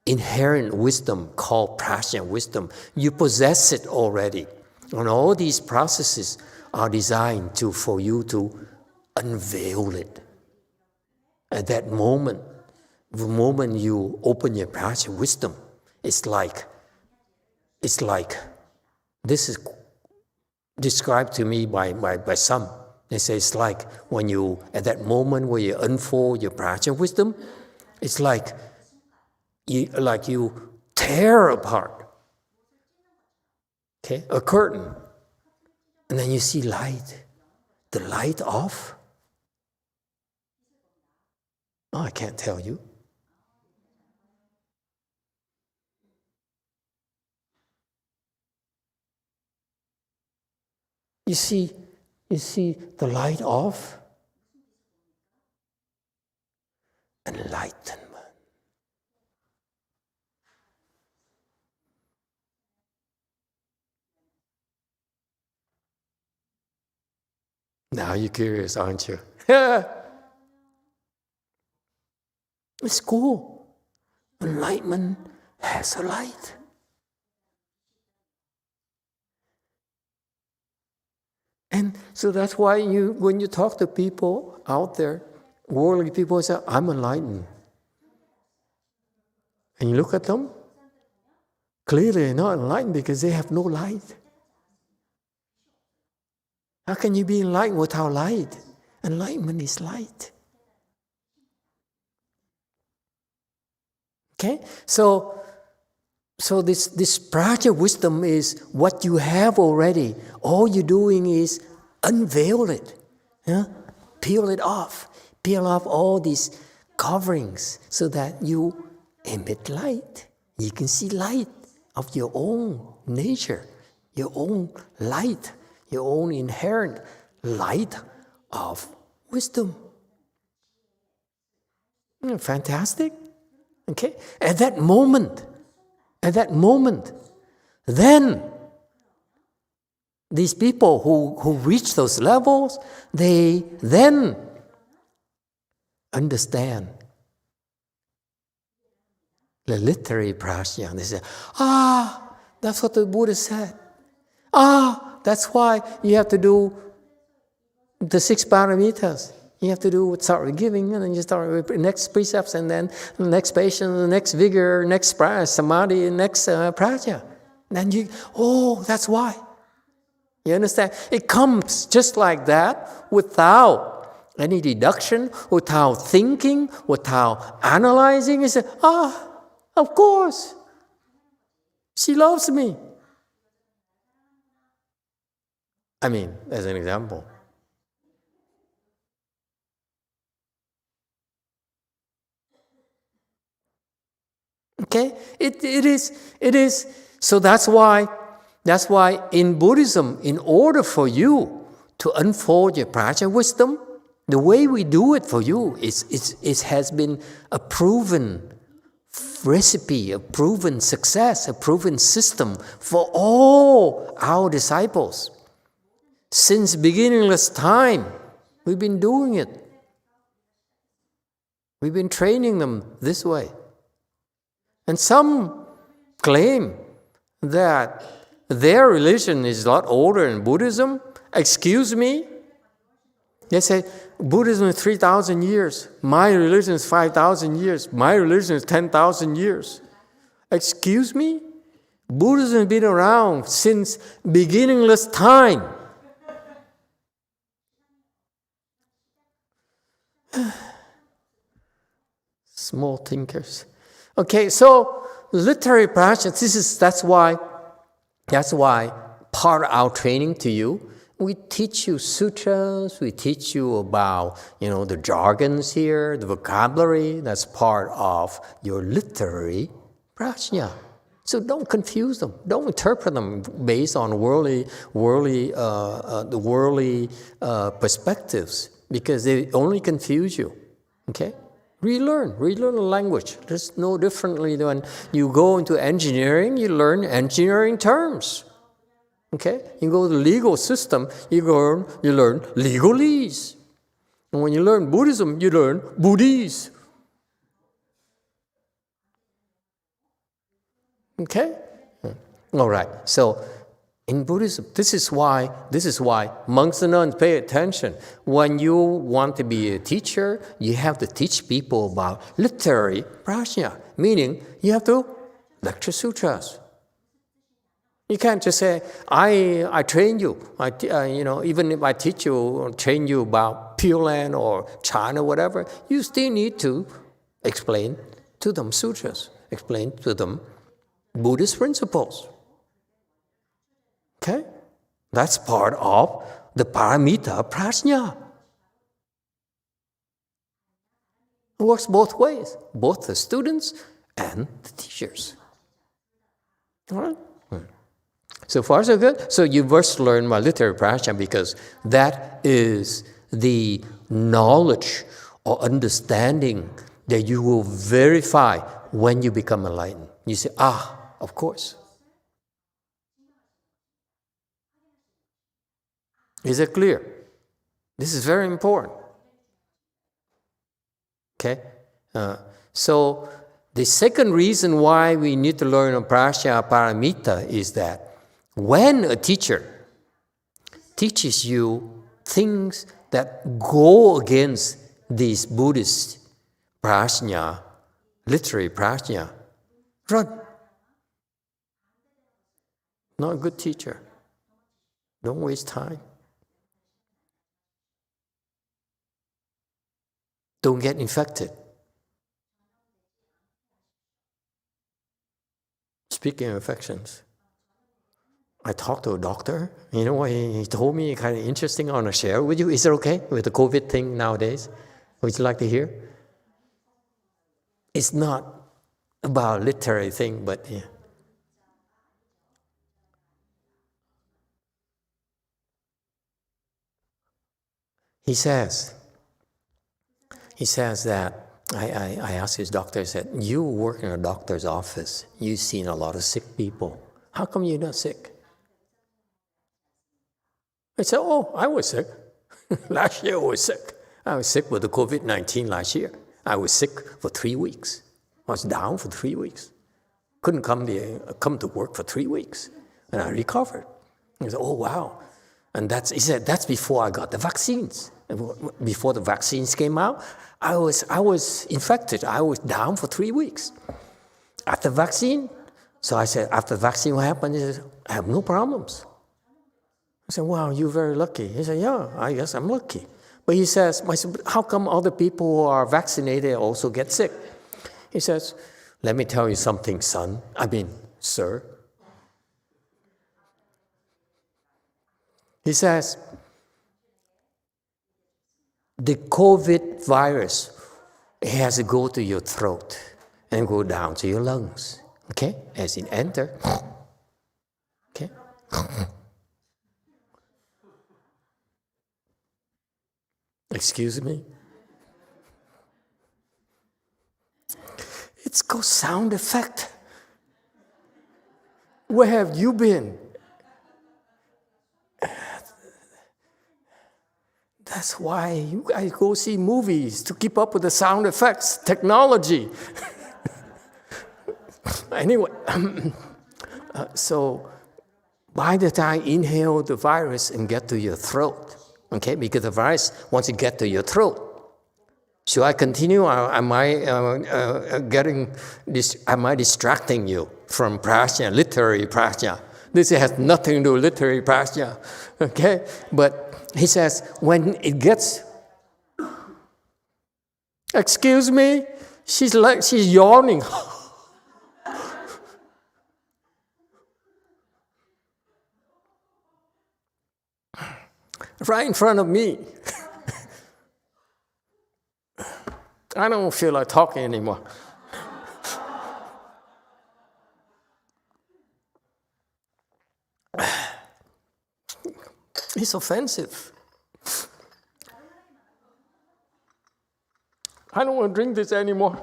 inherent wisdom called Prajna Wisdom. You possess it already. And all these processes are designed for you to unveil it. At that moment, the moment you open your Prajna Wisdom, it's like, this is described to me by some. They say it's like when you, at that moment where you unfold your Prajna Wisdom, it's like you tear apart, okay, a curtain, and then you see light. The light of? Oh, I can't tell you. You see the light of enlightenment. Now you're curious, aren't you? It's cool. Enlightenment has a light. And so that's why when you talk to people out there, worldly people say, I'm enlightened. And you look at them, clearly they're not enlightened because they have no light. How can you be enlightened without light? Enlightenment is light. Okay? So this Prajna Wisdom is what you have already. All you're doing is unveil it. Peel it off. Peel off all these coverings so that you emit light. You can see light of your own nature, your own light, your own inherent light of wisdom. Fantastic. Okay? At that moment, then these people who reach those levels, they then understand the literary prajna. They say, that's what the Buddha said. That's why you have to do the 6 paramitas. You have to start with giving, and then you start with next precepts, and then the next patience, the next vigor, next samadhi, next prajna. Then that's why. You understand? It comes just like that, without any deduction, without thinking, without analyzing. You say, of course. She loves me. I mean, as an example. Okay? It is. So that's why in Buddhism, in order for you to unfold your Prajna Wisdom, The way we do it for you it has been a proven recipe, a proven success, a proven system for all our disciples. Since beginningless time, we've been doing it. We've been training them this way. And some claim that their religion is a lot older than Buddhism. Excuse me? They say, Buddhism is 3,000 years. My religion is 5,000 years. My religion is 10,000 years. Excuse me? Buddhism has been around since beginningless time. Small thinkers. Okay, so literary practice, that's why part of our training to you, we teach you sutras, we teach you about, the jargons here, the vocabulary, that's part of your literary prajna. So don't confuse them. Don't interpret them based on worldly perspectives, because they only confuse you. Okay? Relearn the language. There's no differently than you go into engineering, you learn engineering terms. Okay? You go to the legal system, you learn legalese. And when you learn Buddhism, you learn Buddhist. Okay? All right. So in Buddhism, this is why monks and nuns pay attention. When you want to be a teacher, you have to teach people about literary prajna, meaning you have to lecture sutras. You can't just say, I train you. Even if I teach you or train you about Pure Land or China, whatever, you still need to explain to them sutras, explain to them Buddhist principles. Okay? That's part of the Paramita prajna. It works both ways, both the students and the teachers. All right? So far, so good. So you first learn my literary prajna because that is the knowledge or understanding that you will verify when you become enlightened. You say, of course. Is it clear? This is very important. Okay? So the second reason why we need to learn Prashnya Paramita is that when a teacher teaches you things that go against these Buddhist prajna, literary prajna, run. Not a good teacher. Don't waste time. Don't get infected. Speaking of infections, I talked to a doctor. You know what he told me, kind of interesting. I want to share with you. Is it okay with the COVID thing nowadays? Would you like to hear? It's not about a literary thing, but yeah. He says that I asked his doctor, I said, you work in a doctor's office. You've seen a lot of sick people. How come you're not sick? I said, I was sick. Last year I was sick. I was sick with the COVID-19 last year. I was sick for 3 weeks. I was down for 3 weeks. Couldn't come to work for 3 weeks. And I recovered. He said, wow. And he said, that's before I got the vaccines. Before the vaccines came out, I was infected. I was down for 3 weeks. After vaccine, so I said, after the vaccine, what happened? He said, I have no problems. I said, wow, you're very lucky. He said, yeah, I guess I'm lucky. But he says, how come other people who are vaccinated also get sick? He says, let me tell you something, sir. He says, the COVID virus, it has to go to your throat and go down to your lungs. Okay? As it enter. Okay? Excuse me? It's called sound effect. Where have you been? That's why you guys go see movies, to keep up with the sound effects, technology. Anyway, so by the time you inhale the virus and get to your throat, okay, because the virus wants to get to your throat. Should I continue, or am I distracting you from prajna, literary prajna? This has nothing to do with literary prajna, okay? But he says, when it gets, excuse me, she's yawning. Right in front of me. I don't feel like talking anymore. It's offensive. I don't want to drink this anymore.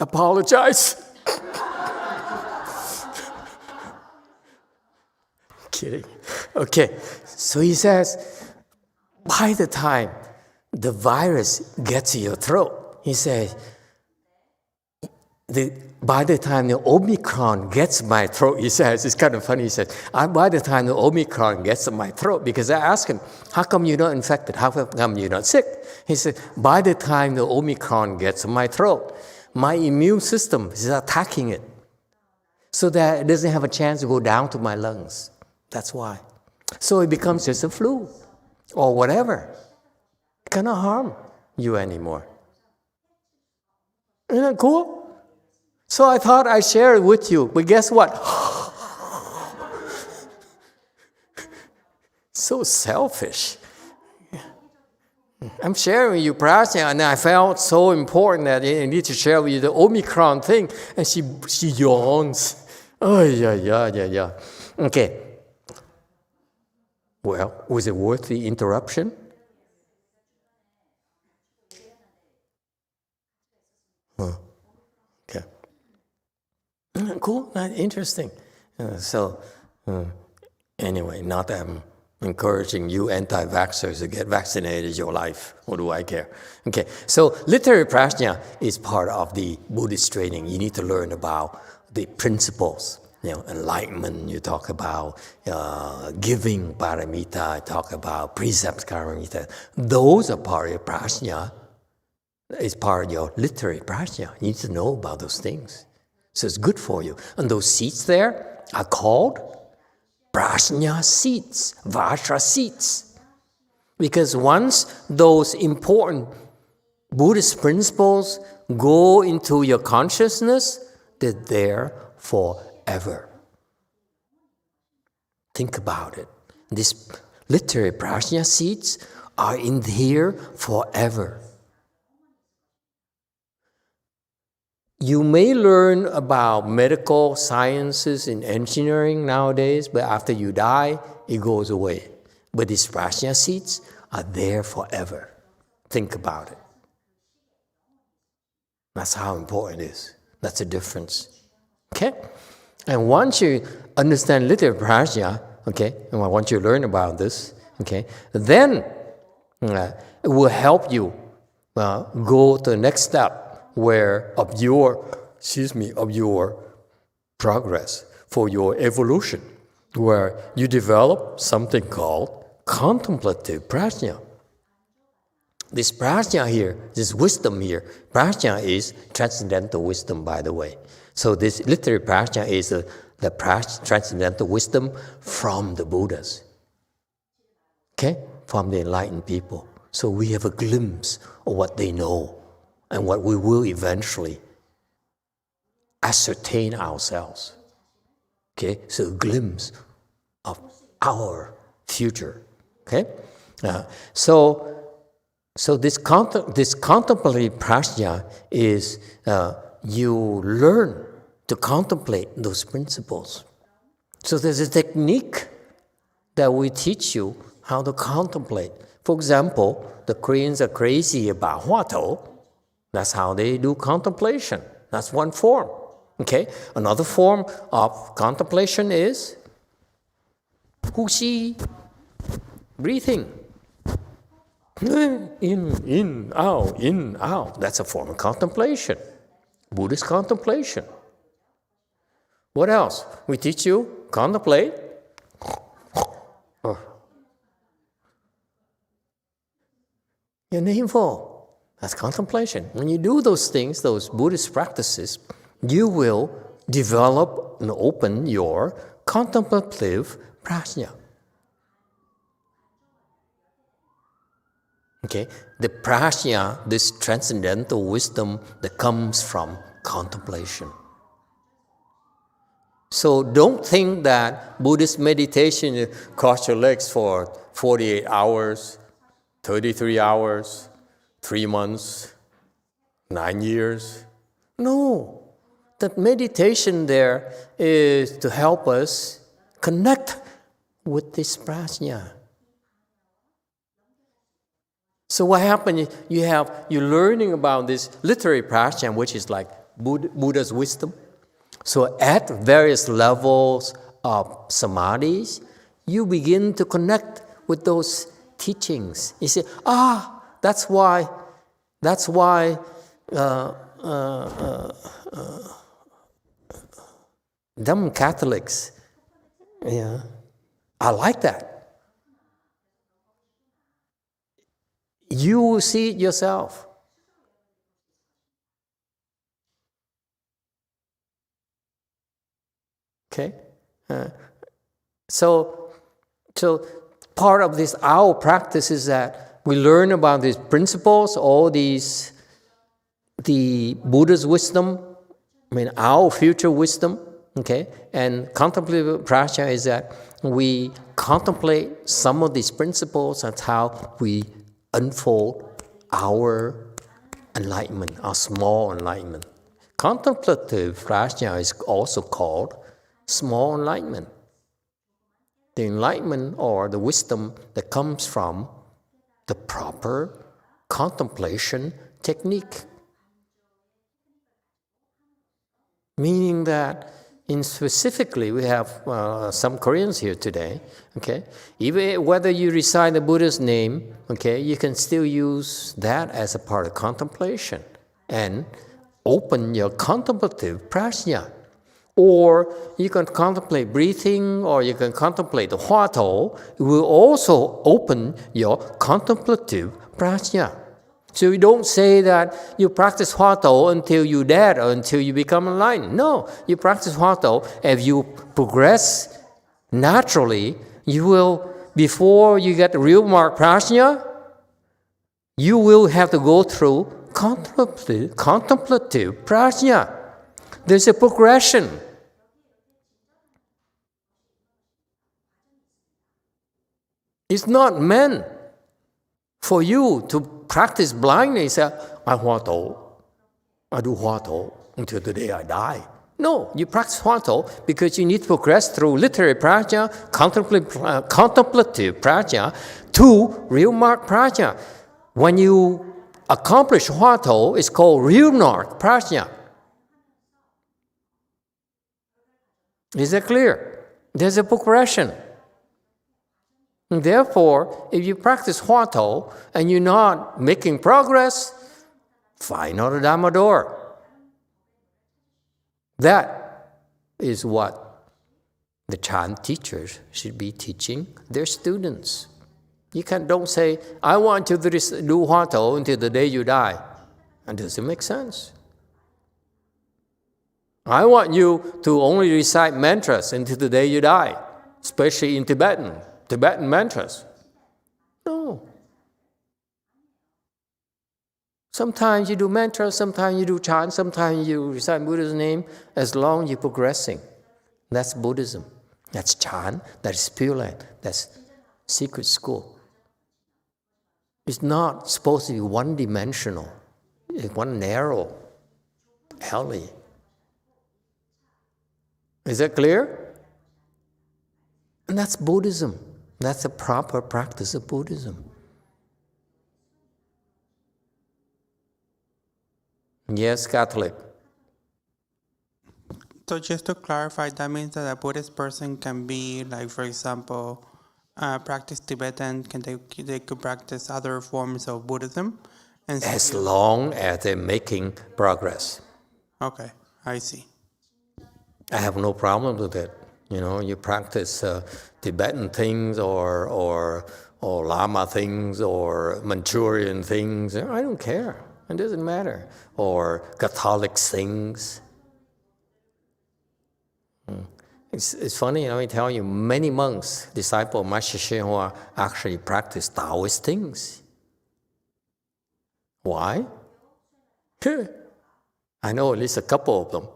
Apologize. Kidding. Okay, so he says, by the time the virus gets to your throat, he says, by the time the Omicron gets my throat, he says, it's kind of funny, he says, by the time the Omicron gets to my throat, because I asked him, how come you're not infected? How come you're not sick? He said, by the time the Omicron gets to my throat, my immune system is attacking it so that it doesn't have a chance to go down to my lungs. That's why. So it becomes just a flu or whatever. It cannot harm you anymore. Isn't that cool? So I thought I'd share it with you, but guess what? So selfish. I'm sharing with you Prajna, and I felt so important that I need to share with you the Omicron thing, and she yawns. Oh, yeah. Okay. Well, was it worth the interruption? Okay. Cool, interesting. Anyway, not that I'm encouraging you anti-vaxxers to get vaccinated your life. What do I care? Okay, so literary prajna is part of the Buddhist training. You need to learn about the principles. Enlightenment, you talk about giving paramita, I talk about precepts paramita. Those are part of your prajna. It's part of your literary prajna. You need to know about those things. So it's good for you. And those seats there are called Prajna seats, Vajra seats. Because once those important Buddhist principles go into your consciousness, they're there forever. Think about it. These literary Prajna seats are in here forever. You may learn about medical sciences and engineering nowadays, but after you die, it goes away. But these Prajna seats are there forever. Think about it. That's how important it is. That's the difference. Okay? And once you understand literary Prajna, okay, and once you learn about this, okay, then it will help you go to the next step of your progress, for your evolution, where you develop something called contemplative prajna. This prajna here, this wisdom here, prajna is transcendental wisdom, by the way. So this literary prajna is the transcendental wisdom from the Buddhas, okay, from the enlightened people. So we have a glimpse of what they know and what we will eventually ascertain ourselves. Okay, so a glimpse of our future. Okay, so this contemplative prajna is you learn to contemplate those principles. So there's a technique that we teach you how to contemplate. For example, the Koreans are crazy about Hwato. That's how they do contemplation. That's one form. Okay? Another form of contemplation is Huxi, breathing. In, out. That's a form of contemplation. Buddhist contemplation. What else? We teach you contemplate. Your navel. That's contemplation. When you do those things, those Buddhist practices, you will develop and open your contemplative prajna. Okay? The prajna, this transcendental wisdom that comes from contemplation. So don't think that Buddhist meditation, you cross your legs for 48 hours, 33 hours, 3 months, 9 years. No. The meditation there is to help us connect with this prajna. So what happened, you're learning about this literary prajna, which is like Buddha's wisdom. So at various levels of samadhis, you begin to connect with those teachings. You say, that's why them Catholics, I like that. You will see it yourself. Okay? So part of this our practice is that we learn about these principles, all these, the Buddha's wisdom, our future wisdom, okay? And contemplative prajna is that we contemplate some of these principles and how we unfold our enlightenment, our small enlightenment. Contemplative prajna is also called small enlightenment. The enlightenment or the wisdom that comes from the proper contemplation technique. Meaning that specifically, we have some Koreans here today, okay? Even whether you recite the Buddha's name, okay, you can still use that as a part of contemplation and open your contemplative prajna. Or you can contemplate breathing, or you can contemplate the Hwato. It will also open your contemplative prajna. So you don't say that you practice Hwato until you're dead or until you become enlightened. No, you practice Hwato. As you progress naturally, you will, before you get the real mark prajna, you will have to go through contemplative prajna. There's a progression. It's not meant for you to practice blindly. Say, I do Hwato until the day I die. No, you practice Hwato because you need to progress through literary prajna, contemplative prajna, to real mark prajna. When you accomplish Hwato, it's called real mark prajna. Is that clear? There's a progression. And therefore, if you practice Hwato and you're not making progress, find another Dharma door. That is what the Chan teachers should be teaching their students. Don't say, I want you to do Hwato until the day you die. That doesn't make sense. I want you to only recite mantras until the day you die, especially in Tibetan mantras. No. Sometimes you do mantras, sometimes you do chant, sometimes you recite Buddha's name, as long as you're progressing. That's Buddhism. That's Chan, that's Pure Land, that's secret school. It's not supposed to be one-dimensional, one narrow alley. Is that clear? And that's Buddhism. That's a proper practice of Buddhism. Yes, Catholic. So just to clarify, that means that a Buddhist person can be, like, for example, practice Tibetan, they could practice other forms of Buddhism? And As long as they're making progress. Okay, I see. I have no problem with it. You know, you practice Tibetan things or Lama things or Manchurian things. I don't care. It doesn't matter. Or Catholic things. It's funny, let me tell you, many monks, disciples of Master YongHua, actually practice Taoist things. Why? I know at least a couple of them.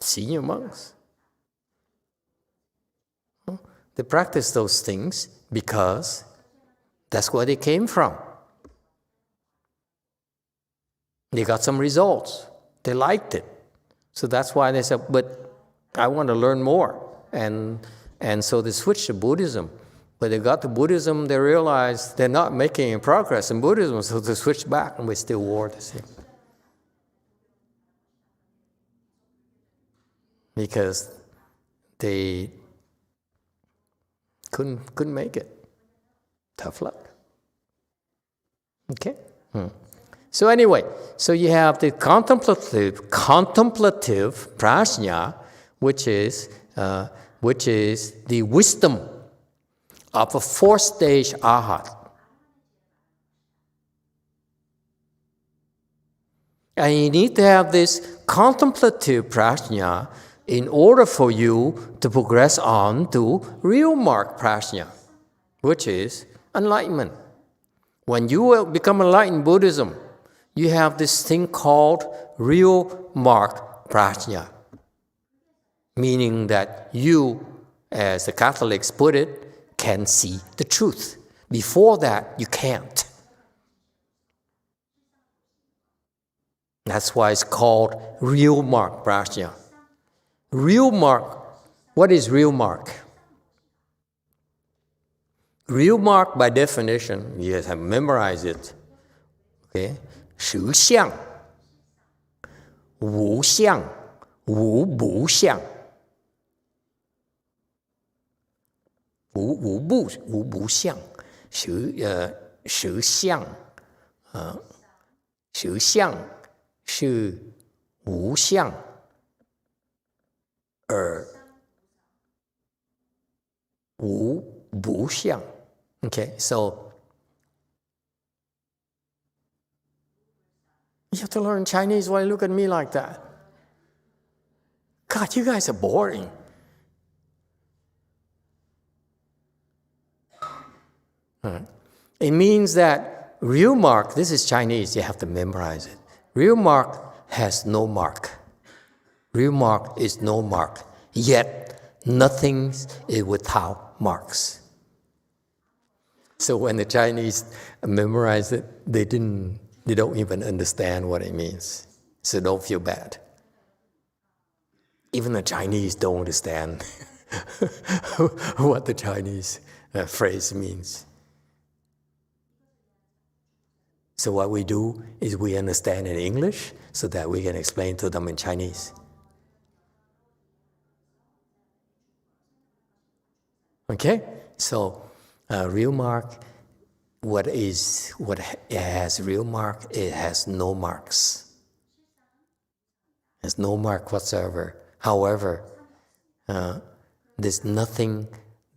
Senior monks. They practice those things because that's where they came from. They got some results. They liked it. So that's why they said, but I want to learn more. And so they switched to Buddhism. But they got to Buddhism, they realized they're not making any progress in Buddhism, so they switched back and we still wore the same. Because they couldn't make it. Tough luck. Okay? So anyway, so you have the contemplative prajna, which is the wisdom of a fourth stage arhat. And you need to have this contemplative prajna in order for you to progress on to real mark prajna, which is enlightenment. When you will become enlightened Buddhism, you have this thing called real mark prajna, meaning that you, as the Catholics put it, can see the truth. Before that, you can't. That's why it's called real mark prajna. Real mark, what is real mark? Real mark, by definition, you have memorized it. Okay? 实相, 无相, 无不相. 无不相, 实相是无相而无不相. Okay, so you have to learn Chinese. Why look at me like that? God, you guys are boring. It means that real mark, this is Chinese, you have to memorize it. Real mark has no mark. Real mark is no mark. Yet, nothing is without marks. So when the Chinese memorize it, they don't even understand what it means. So don't feel bad. Even the Chinese don't understand what the Chinese phrase means. So what we do is we understand in English so that we can explain to them in Chinese. Okay? So real mark, what has real mark? It has no marks. There's no mark whatsoever. However, there's nothing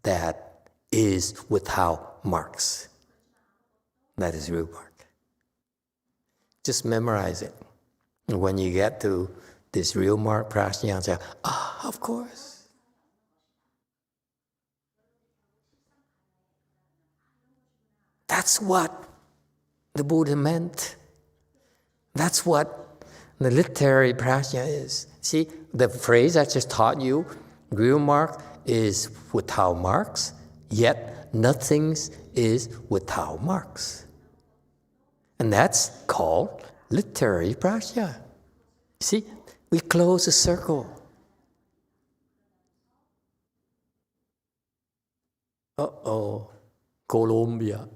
that is without marks. That is real mark. Just memorize it. And when you get to this real mark prajna, say, of course. That's what the Buddha meant. That's what the literary prajna is. See, the phrase I just taught you, real mark is without marks, yet nothing is without marks. And that's called literary prajna. See, we close the circle. Colombia.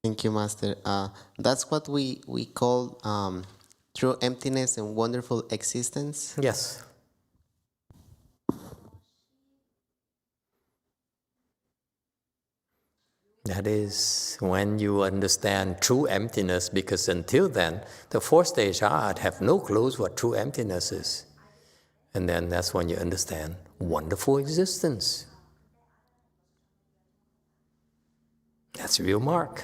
Thank you, Master. That's what we call true emptiness and wonderful existence. Yes. That is when you understand true emptiness, because until then, the fourth stage I'd have no clue what true emptiness is. And then that's when you understand wonderful existence. That's real mark.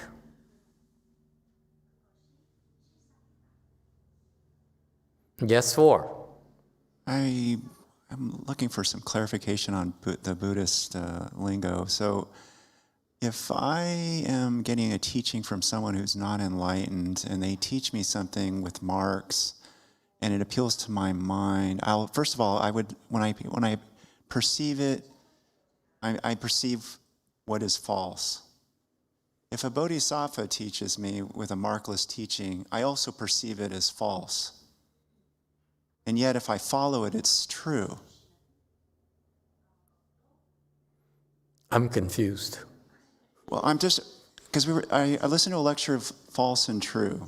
Yes, 4. I'm looking for some clarification on the Buddhist lingo. So if I am getting a teaching from someone who's not enlightened and they teach me something with marks and it appeals to my mind, first of all, I would, when I perceive it, I perceive what is false. If a Bodhisattva teaches me with a markless teaching, I also perceive it as false. And yet if I follow it, it's true. I'm confused. Well, I'm just, because I listened to a lecture of false and true.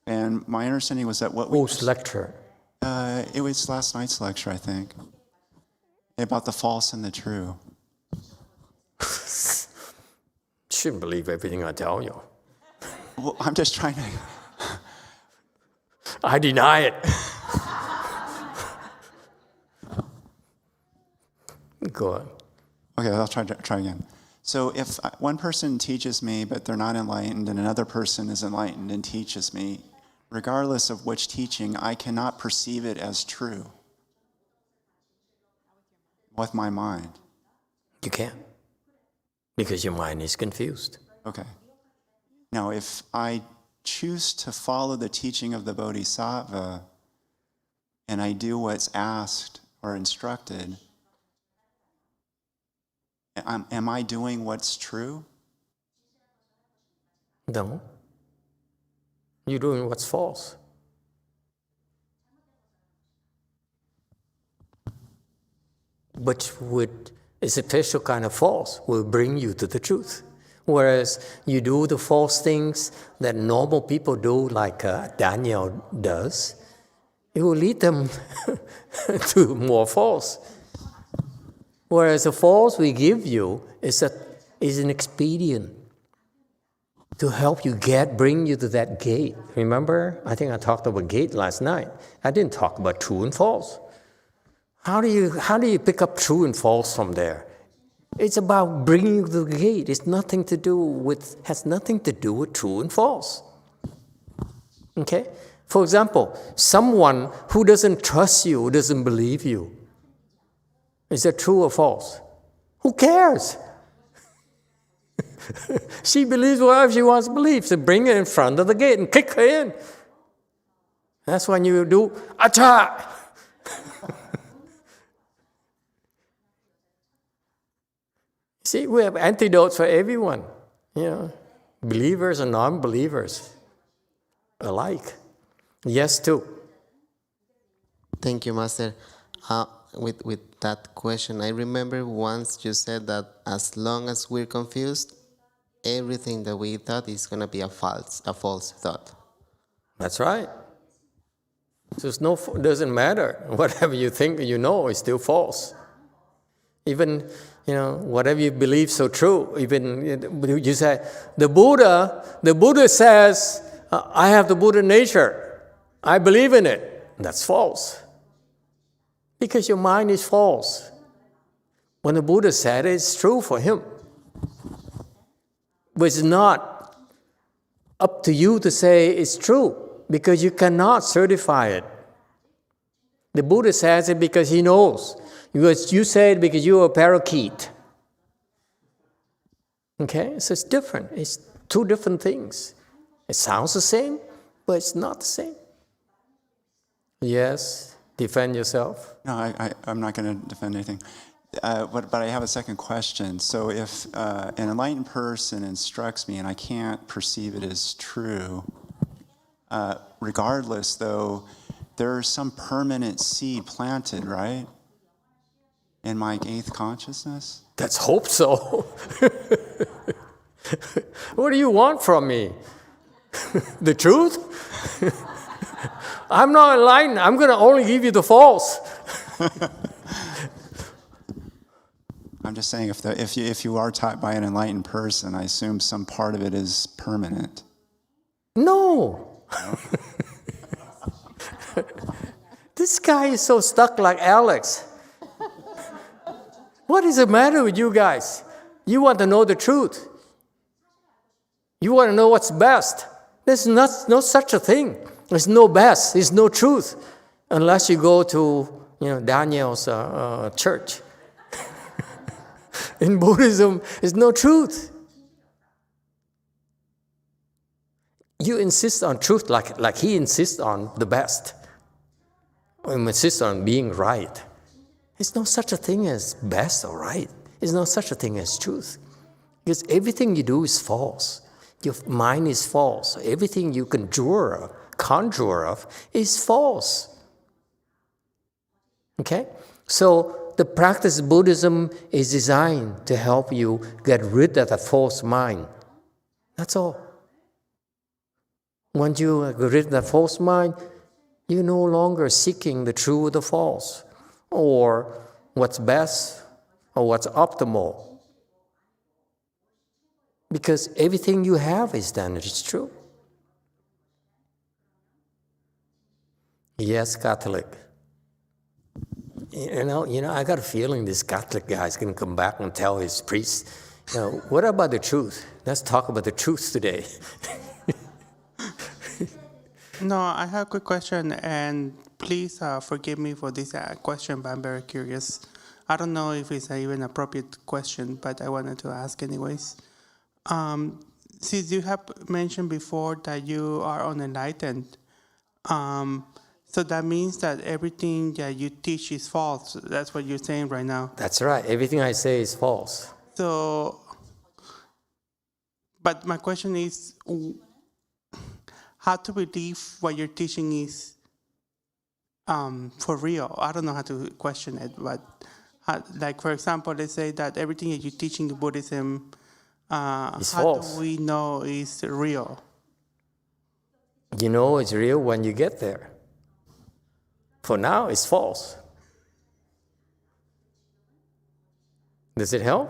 And my understanding was that Whose lecture? It was last night's lecture, I think, about the false and the true. Shouldn't believe everything I tell you. Well, I'm just trying to... I deny it. Go on. Okay, I'll try again. So if one person teaches me, but they're not enlightened, and another person is enlightened and teaches me, regardless of which teaching, I cannot perceive it as true with my mind. You can't, because your mind is confused. Okay. Now, if I choose to follow the teaching of the Bodhisattva, and I do what's asked or instructed, am I doing what's true? No. You're doing what's false. Which is a special kind of false, will bring you to the truth. Whereas you do the false things that normal people do, like Daniel does, it will lead them to more false. Whereas the false we give you is an expedient to help you bring you to that gate. Remember, I think I talked about gate last night. I didn't talk about true and false. How do you pick up true and false from there? It's about bringing you to the gate. Has nothing to do with true and false. Okay? For example, someone who doesn't trust you, who doesn't believe you, is that true or false? Who cares? She believes whatever she wants to believe. So bring her in front of the gate and kick her in. That's when you do Attain. See, we have antidotes for everyone. Believers and non-believers alike. Yes, too. Thank you, Master. With that question, I remember once you said that as long as we're confused, everything that we thought is going to be a false thought. That's right. So it doesn't matter. Whatever you think is still false. Even, whatever you believe so true. Even you say, the Buddha says, I have the Buddha nature. I believe in it. That's false. Because your mind is false. When the Buddha said it, it's true for him. But it's not up to you to say it's true, because you cannot certify it. The Buddha says it because he knows. You say it because you're a parakeet. Okay? So it's different. It's two different things. It sounds the same, but it's not the same. Yes? Defend yourself. No, I'm not going to defend anything. But I have a second question. So if an enlightened person instructs me and I can't perceive it as true, regardless, though, there's some permanent seed planted, right? In my eighth consciousness? Let's hope so. What do you want from me? The truth? I'm not enlightened. I'm going to only give you the false. I'm just saying, if you are taught by an enlightened person, I assume some part of it is permanent. No. This guy is so stuck like Alex. What is the matter with you guys? You want to know the truth. You want to know what's best. There's no such a thing. There's no best. There's no truth. Unless you go to Daniel's church. In Buddhism, there's no truth. You insist on truth like he insists on the best. Or insists on being right. There's no such a thing as best or right. There's no such a thing as truth. Because everything you do is false. Your mind is false. Everything you conjure of is false. Okay? So the practice of Buddhism is designed to help you get rid of the false mind. That's all. Once you get rid of the false mind, you're no longer seeking the true or the false, or what's best, or what's optimal. Because everything you have is then it's true. Yes, Catholic. You know, I got a feeling this Catholic guy is going to come back and tell his priest, what about the truth? Let's talk about the truth today. No, I have a quick question, and please forgive me for this question, but I'm very curious. I don't know if it's even an appropriate question, but I wanted to ask anyways. Since you have mentioned before that you are unenlightened, so that means that everything that you teach is false. That's what you're saying right now. That's right. Everything I say is false. So, but my question is, how to believe what you're teaching is for real? I don't know how to question it, but like, for example, let's say that everything that you're teaching in Buddhism, how false. do we know is real? You know it's real when you get there. For now, it's false. Does it help?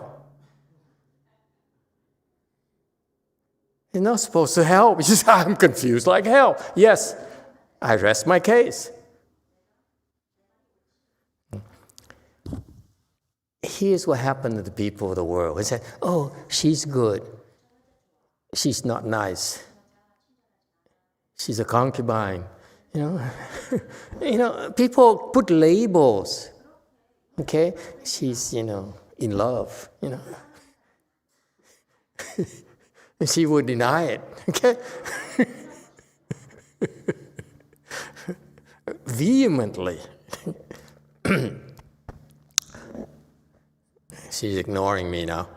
It's not supposed to help. It's just, I'm confused like hell. Yes, I rest my case. Here's what happened to the people of the world. They said, oh, she's good. She's not nice. She's a concubine. People put labels. Okay? She's, in love, She would deny it, okay? Vehemently. She's ignoring me now.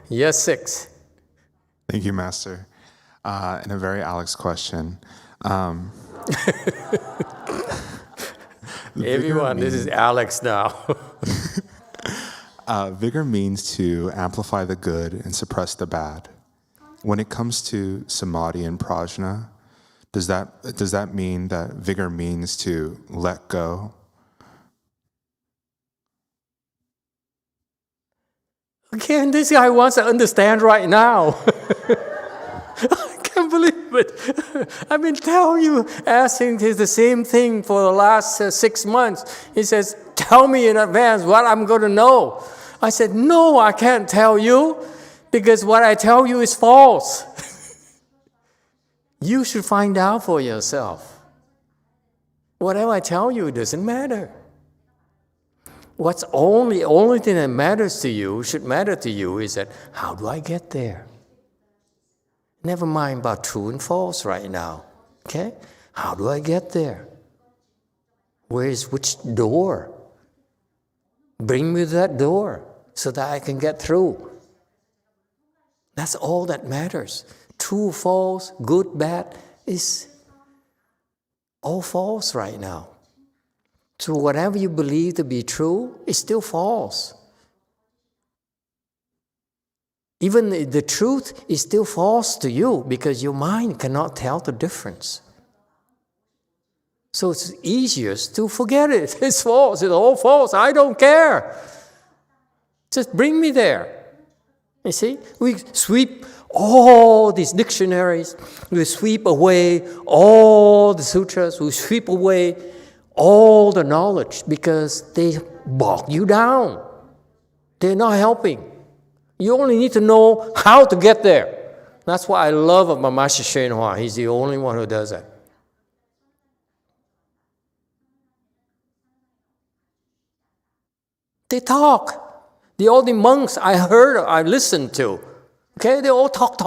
Yes, 6. Thank you, Master. And a very Alex question. Everyone, this is Alex now. Vigor means to amplify the good and suppress the bad. When it comes to Samadhi and Prajna, does that mean that vigor means to let go? Again, this guy wants to understand right now. I can't believe it. I've been telling you, asking the same thing for the last 6 months. He says, tell me in advance what I'm going to know. I said, no, I can't tell you because what I tell you is false. You should find out for yourself. Whatever I tell you, it doesn't matter. What's only thing that matters to you, should matter to you, is that how do I get there? Never mind about true and false right now. Okay? How do I get there? Which door? Bring me to that door so that I can get through. That's all that matters. True, false, good, bad is all false right now. So whatever you believe to be true is still false. Even the truth is still false to you because your mind cannot tell the difference. So it's easiest to forget it. It's false. It's all false. I don't care. Just bring me there. You see? We sweep all these dictionaries. We sweep away all the sutras. We sweep away all the knowledge because they bog you down. They're not helping. You only need to know how to get there. That's what I love about Master YongHua. He's the only one who does that. They talk. All the monks I listened to, okay, they all talk.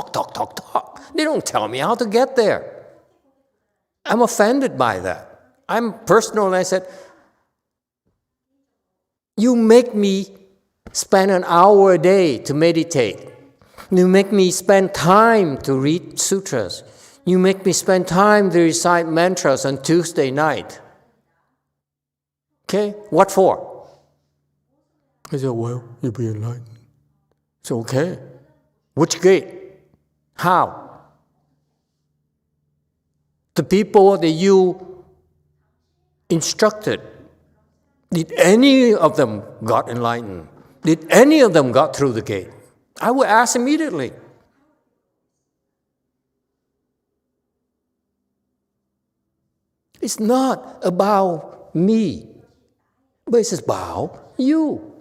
They don't tell me how to get there. I'm offended by that. I'm personal, and I said, you make me spend an hour a day to meditate. You make me spend time to read sutras. You make me spend time to recite mantras on Tuesday night. Okay, what for? I said, well, you'll be enlightened. It's okay. Which gate? How? The people that you instructed, did any of them got enlightened? Did any of them got through the gate? I would ask immediately. It's not about me, but it's about you.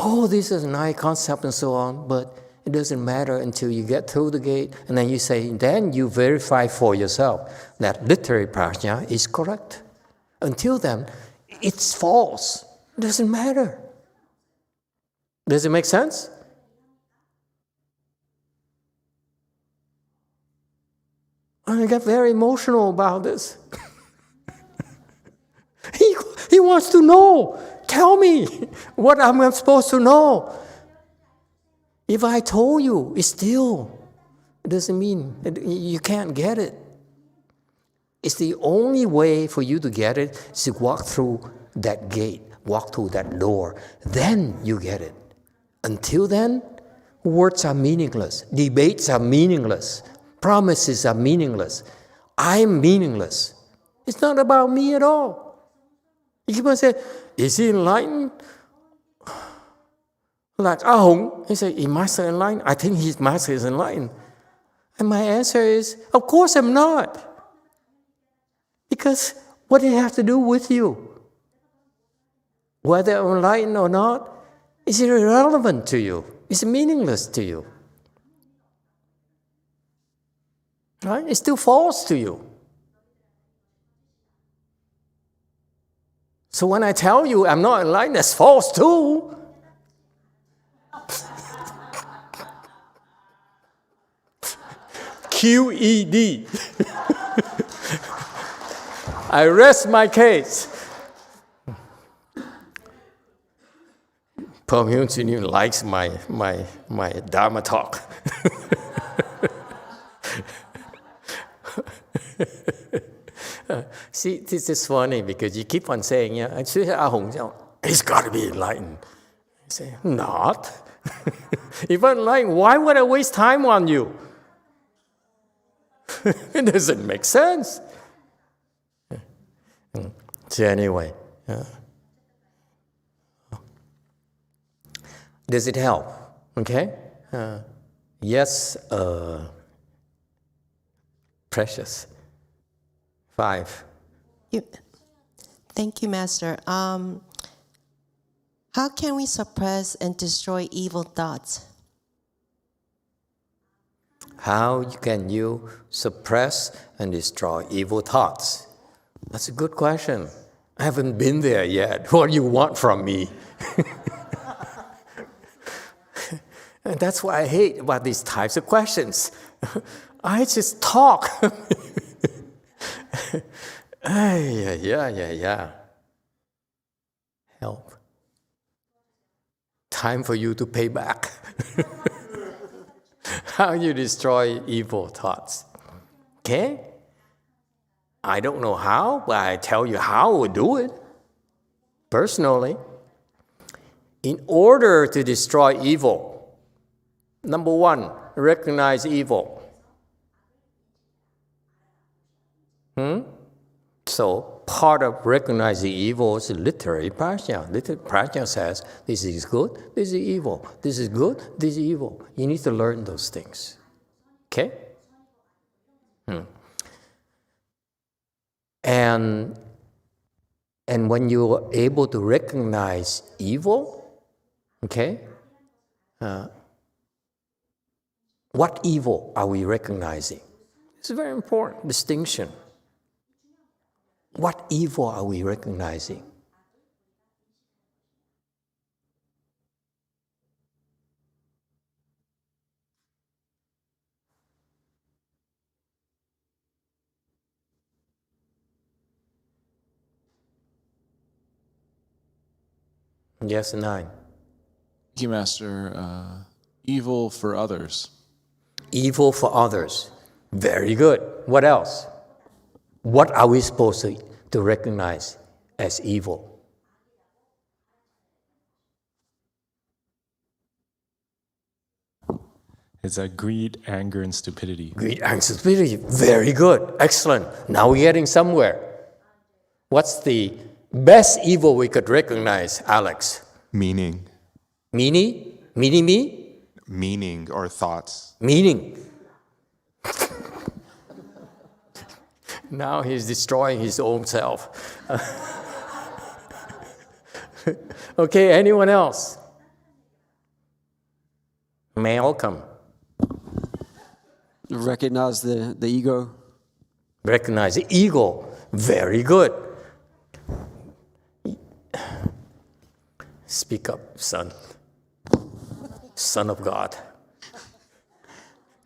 Oh, this is a nice concept and so on, but it doesn't matter until you get through the gate, and then you say, then you verify for yourself that literary prajna is correct. Until then, it's false. It doesn't matter. Does it make sense? I get very emotional about this. He wants to know. Tell me what I'm supposed to know. If I told you, it doesn't mean you can't get it. It's the only way for you to get it is to walk through that gate, walk through that door. Then you get it. Until then, words are meaningless. Debates are meaningless. Promises are meaningless. I'm meaningless. It's not about me at all. You keep on saying, is he enlightened? Like Ahong, he said, is Master enlightened? I think his Master is enlightened. And my answer is, of course I'm not. Because what does it have to do with you? Whether I'm enlightened or not, is irrelevant to you. It's meaningless to you. Right? It's still false to you. So when I tell you I'm not enlightened, that's false too. QED. I rest my case. Paul Hyun likes my Dharma talk. See, this is funny because you keep on saying, he's got to be enlightened. I say, not. If I'm enlightened, why would I waste time on you? It doesn't make sense. So anyway, does it help? Okay? Yes, precious. 5. Thank you, Master. How can we suppress and destroy evil thoughts? How can you suppress and destroy evil thoughts? That's a good question. I haven't been there yet. What do you want from me? And that's what I hate about these types of questions. I just talk. Yeah. Help. Time for you to pay back. How you destroy evil thoughts. Okay? I don't know how, but I tell you how we do it. personally, in order to destroy evil, number one, recognize evil. So part of recognizing evil is literary prajna. Prajna says, this is good, this is evil. This is good, this is evil. You need to learn those things. Okay? And when you are able to recognize evil, okay, what evil are we recognizing? It's a very important distinction. What evil are we recognizing? Yes, 9. Thank you, Master. Evil for others. Evil for others. Very good. What else? What are we supposed to recognize as evil? It's greed, anger, and stupidity. Greed, anger, stupidity. Very good. Excellent. Now we're getting somewhere. What's the best evil we could recognize, Alex? Meaning. Meaning? Meaning me? Meaning or thoughts. Meaning. Now he's destroying his own self. Okay, anyone else? Malcolm. Recognize the ego. Recognize the ego. Very good. Speak up, son. Son of God.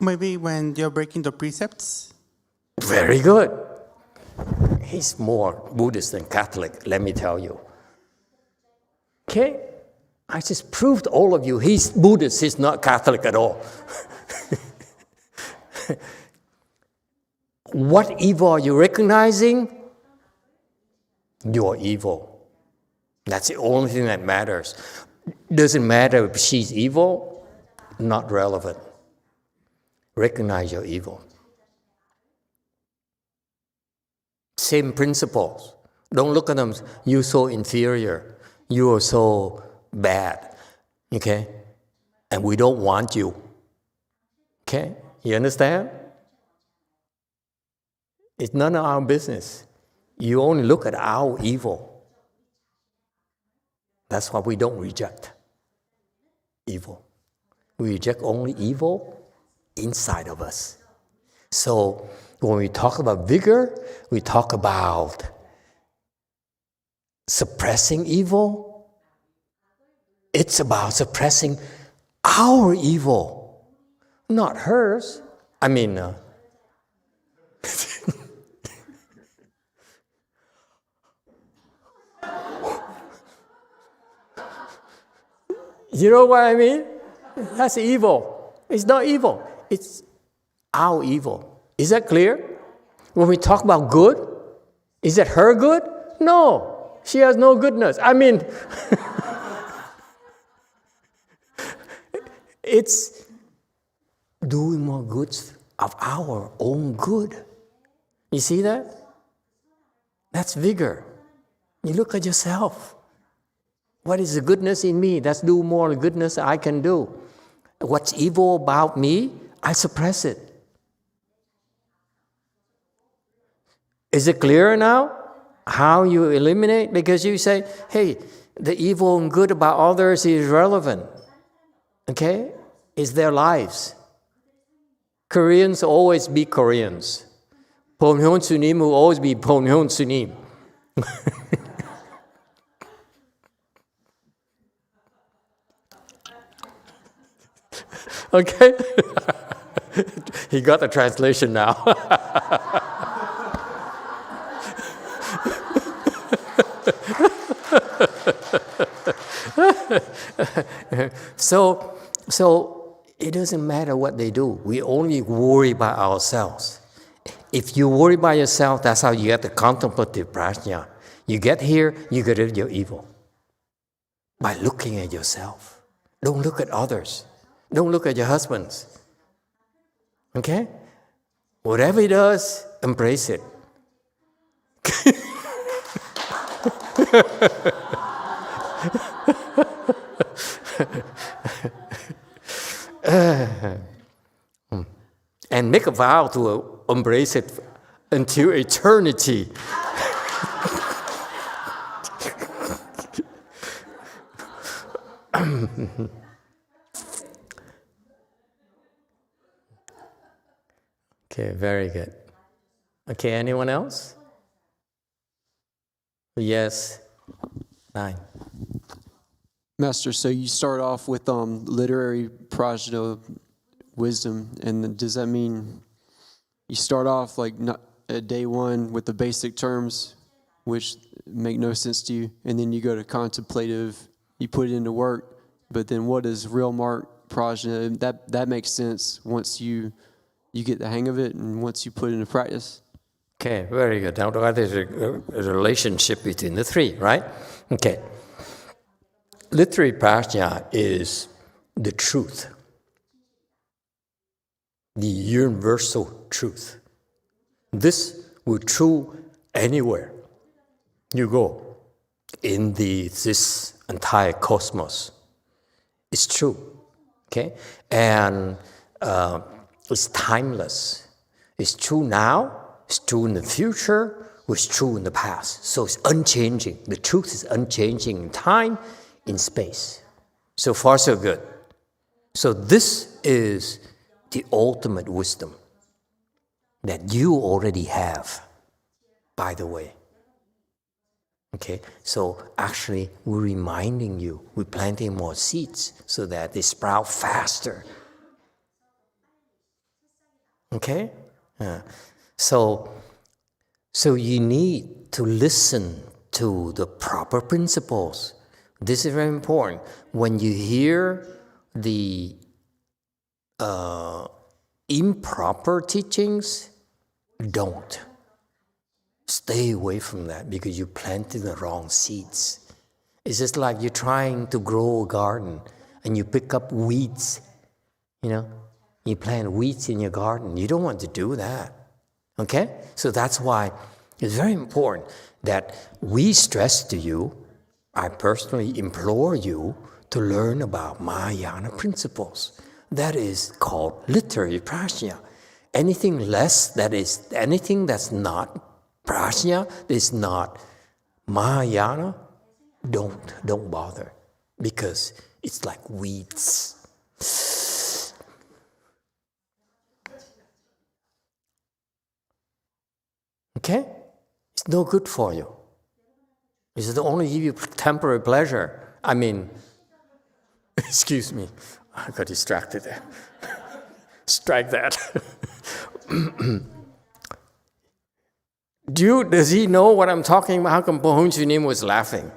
Maybe when you're breaking the precepts. Very good. He's more Buddhist than Catholic, let me tell you. Okay? I just proved all of you he's Buddhist, he's not Catholic at all. What evil are you recognizing? Your evil. That's the only thing that matters. Doesn't matter if she's evil, not relevant. Recognize your evil. Same principles. Don't look at them, you're so inferior, you are so bad, okay? And we don't want you, okay? You understand? It's none of our business. You only look at our evil. That's why we don't reject evil. We reject only evil inside of us. So when we talk about vigor, we talk about suppressing evil. It's about suppressing our evil, not hers. I mean, you know what I mean? That's evil. It's not evil. It's our evil. Is that clear? When we talk about good, is that her good? No, she has no goodness. I mean, it's doing more good of our own good. You see that? That's vigor. You look at yourself. What is the goodness in me? That's do more goodness I can do. What's evil about me, I suppress it. Is it clearer now? How you eliminate? Because you say, hey, the evil and good about others is irrelevant. Okay? It's their lives. Koreans always be Koreans. Pomhyon Sunim will always be Pomhyon Sunim. Okay? He got the translation now. So it doesn't matter what they do. We only worry about ourselves. If you worry about yourself, that's how you get the contemplative prajna. You get here, you get rid of your evil. by looking at yourself. Don't look at others. Don't look at your husbands. Okay? Whatever he does, embrace it. And make a vow to embrace it until eternity. Okay, very good. Okay, anyone else? Yes. 9. Master, so you start off with literary Prajna Wisdom, and then does that mean you start off like not at day one with the basic terms, which make no sense to you, and then you go to contemplative, you put it into work, but then what is real mark Prajna? That makes sense once you get the hang of it and once you put it into practice. Okay, very good. Now there's a relationship between the three, right? Okay. Literary Prajna is the truth, the universal truth. This will true anywhere you go in this entire cosmos. It's true, okay? And it's timeless. It's true now, it's true in the future, it's true in the past. So it's unchanging. The truth is unchanging in time, in space. So far, so good. So this is the ultimate wisdom that you already have, by the way. Okay, so actually we're reminding you, we're planting more seeds so that they sprout faster. Okay? So you need to listen to the proper principles. This is very important. When you hear the improper teachings, don't. Stay away from that because you planted the wrong seeds. It's just like you're trying to grow a garden and you pick up weeds, you know? You plant weeds in your garden. You don't want to do that, okay? So that's why it's very important that we stress to you, I personally implore you to learn about Mahayana principles. That is called literary Prajna. Anything less, anything that's not Prajna, is not Mahayana, don't bother, because it's like weeds. Okay? It's no good for you. It's only give you temporary pleasure. I mean, excuse me, I got distracted there. Strike that. Does he know what I'm talking about? How come Pohun Chunim was laughing?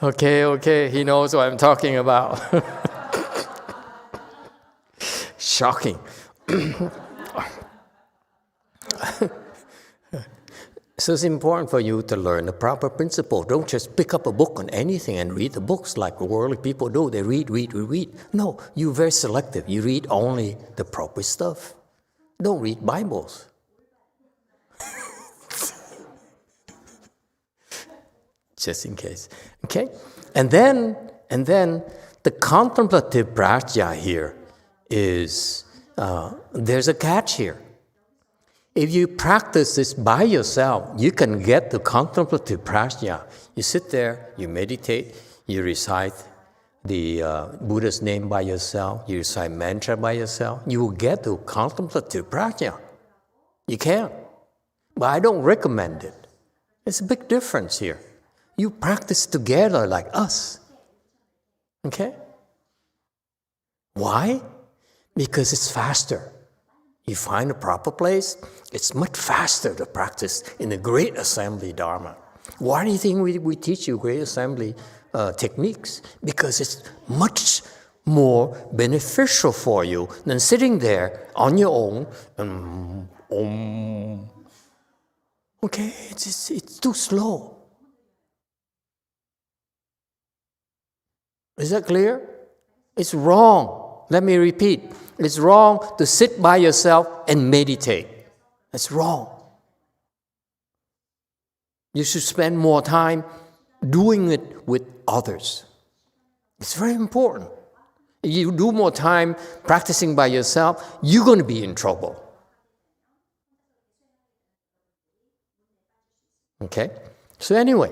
Okay, he knows what I'm talking about. Shocking. So it's important for you to learn the proper principle. Don't just pick up a book on anything and read the books like worldly people do. They read. No, you're very selective. You read only the proper stuff. Don't read Bibles. Just in case. Okay? And then the contemplative prajna here is, there's a catch here. If you practice this by yourself, you can get the contemplative prajna. You sit there, you meditate, you recite the Buddha's name by yourself, you recite mantra by yourself, you will get the contemplative prajna. You can. But I don't recommend it. It's a big difference here. You practice together like us. Okay? Why? Because it's faster. You find a proper place, it's much faster to practice in the Great Assembly Dharma. Why do you think we teach you Great Assembly techniques? Because it's much more beneficial for you than sitting there on your own and okay, it's too slow. Is that clear? It's wrong. Let me repeat. It's wrong to sit by yourself and meditate. It's wrong. You should spend more time doing it with others. It's very important. If you do more time practicing by yourself, you're going to be in trouble. Okay? So anyway,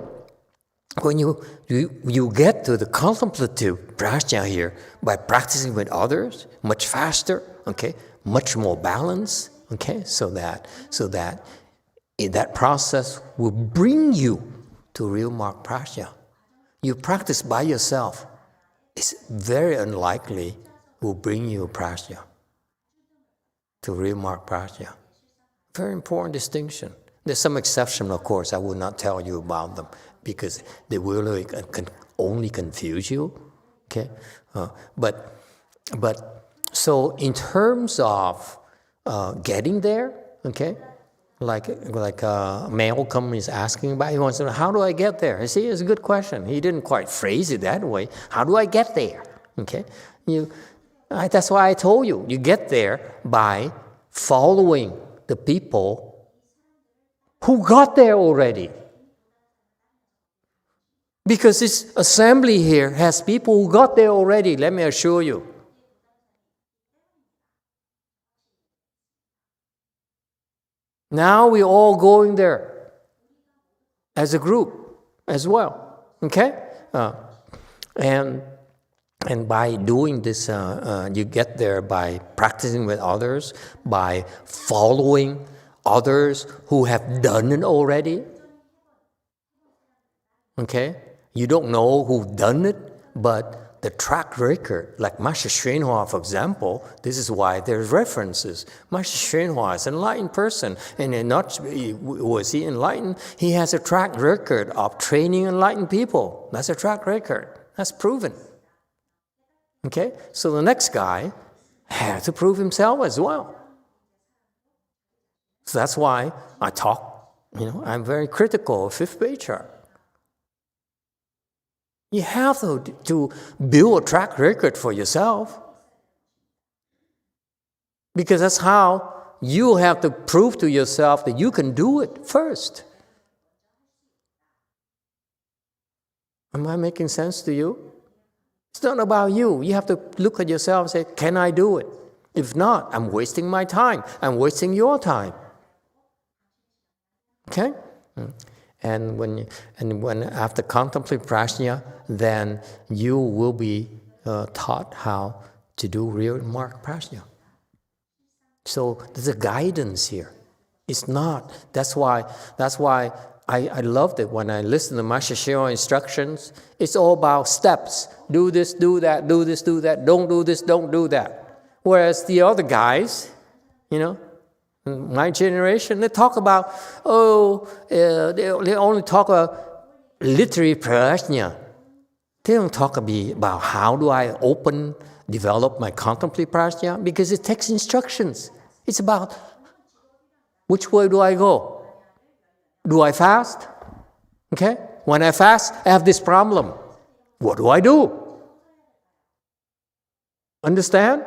when you get to the contemplative prajna here by practicing with others, much faster, okay, much more balance, okay, so that in that process will bring you to real mark prajna. You practice by yourself, it's very unlikely will bring you prajna, to real mark prajna. Very important distinction. There's some exception, of course. I will not tell you about them because they will only confuse you. Okay, but so in terms of getting there, okay, like Malcolm is asking about, he wants to know, how do I get there? You see, it's a good question. He didn't quite phrase it that way. How do I get there? Okay, that's why I told you. You get there by following the people who got there already. Because this assembly here has people who got there already, let me assure you. Now we're all going there as a group as well, okay? And by doing this, you get there by practicing with others, by following others who have done it already. Okay? You don't know who've done it, but the track record, like Master YongHua, for example, this is why there's references. Master YongHua is an enlightened person, and was he enlightened? He has a track record of training enlightened people. That's a track record. That's proven. Okay? So the next guy had to prove himself as well. So that's why I talk, I'm very critical of fifth patriarch. You have to build a track record for yourself. Because that's how you have to prove to yourself that you can do it first. Am I making sense to you? It's not about you. You have to look at yourself and say, can I do it? If not, I'm wasting my time. I'm wasting your time. Okay? And when after contemplative prajna, then you will be taught how to do real mark prajna. So there's a guidance here. It's not. That's why I loved it when I listened to Master Sheo instructions. It's all about steps. Do this, do that, do this, do that. Don't do this, don't do that. Whereas the other guys, my generation, they talk about, they only talk about literary prajna. They don't talk about how do I develop my contemplative prajna, because it takes instructions. It's about which way do I go? Do I fast? Okay? When I fast, I have this problem. What do I do? Understand?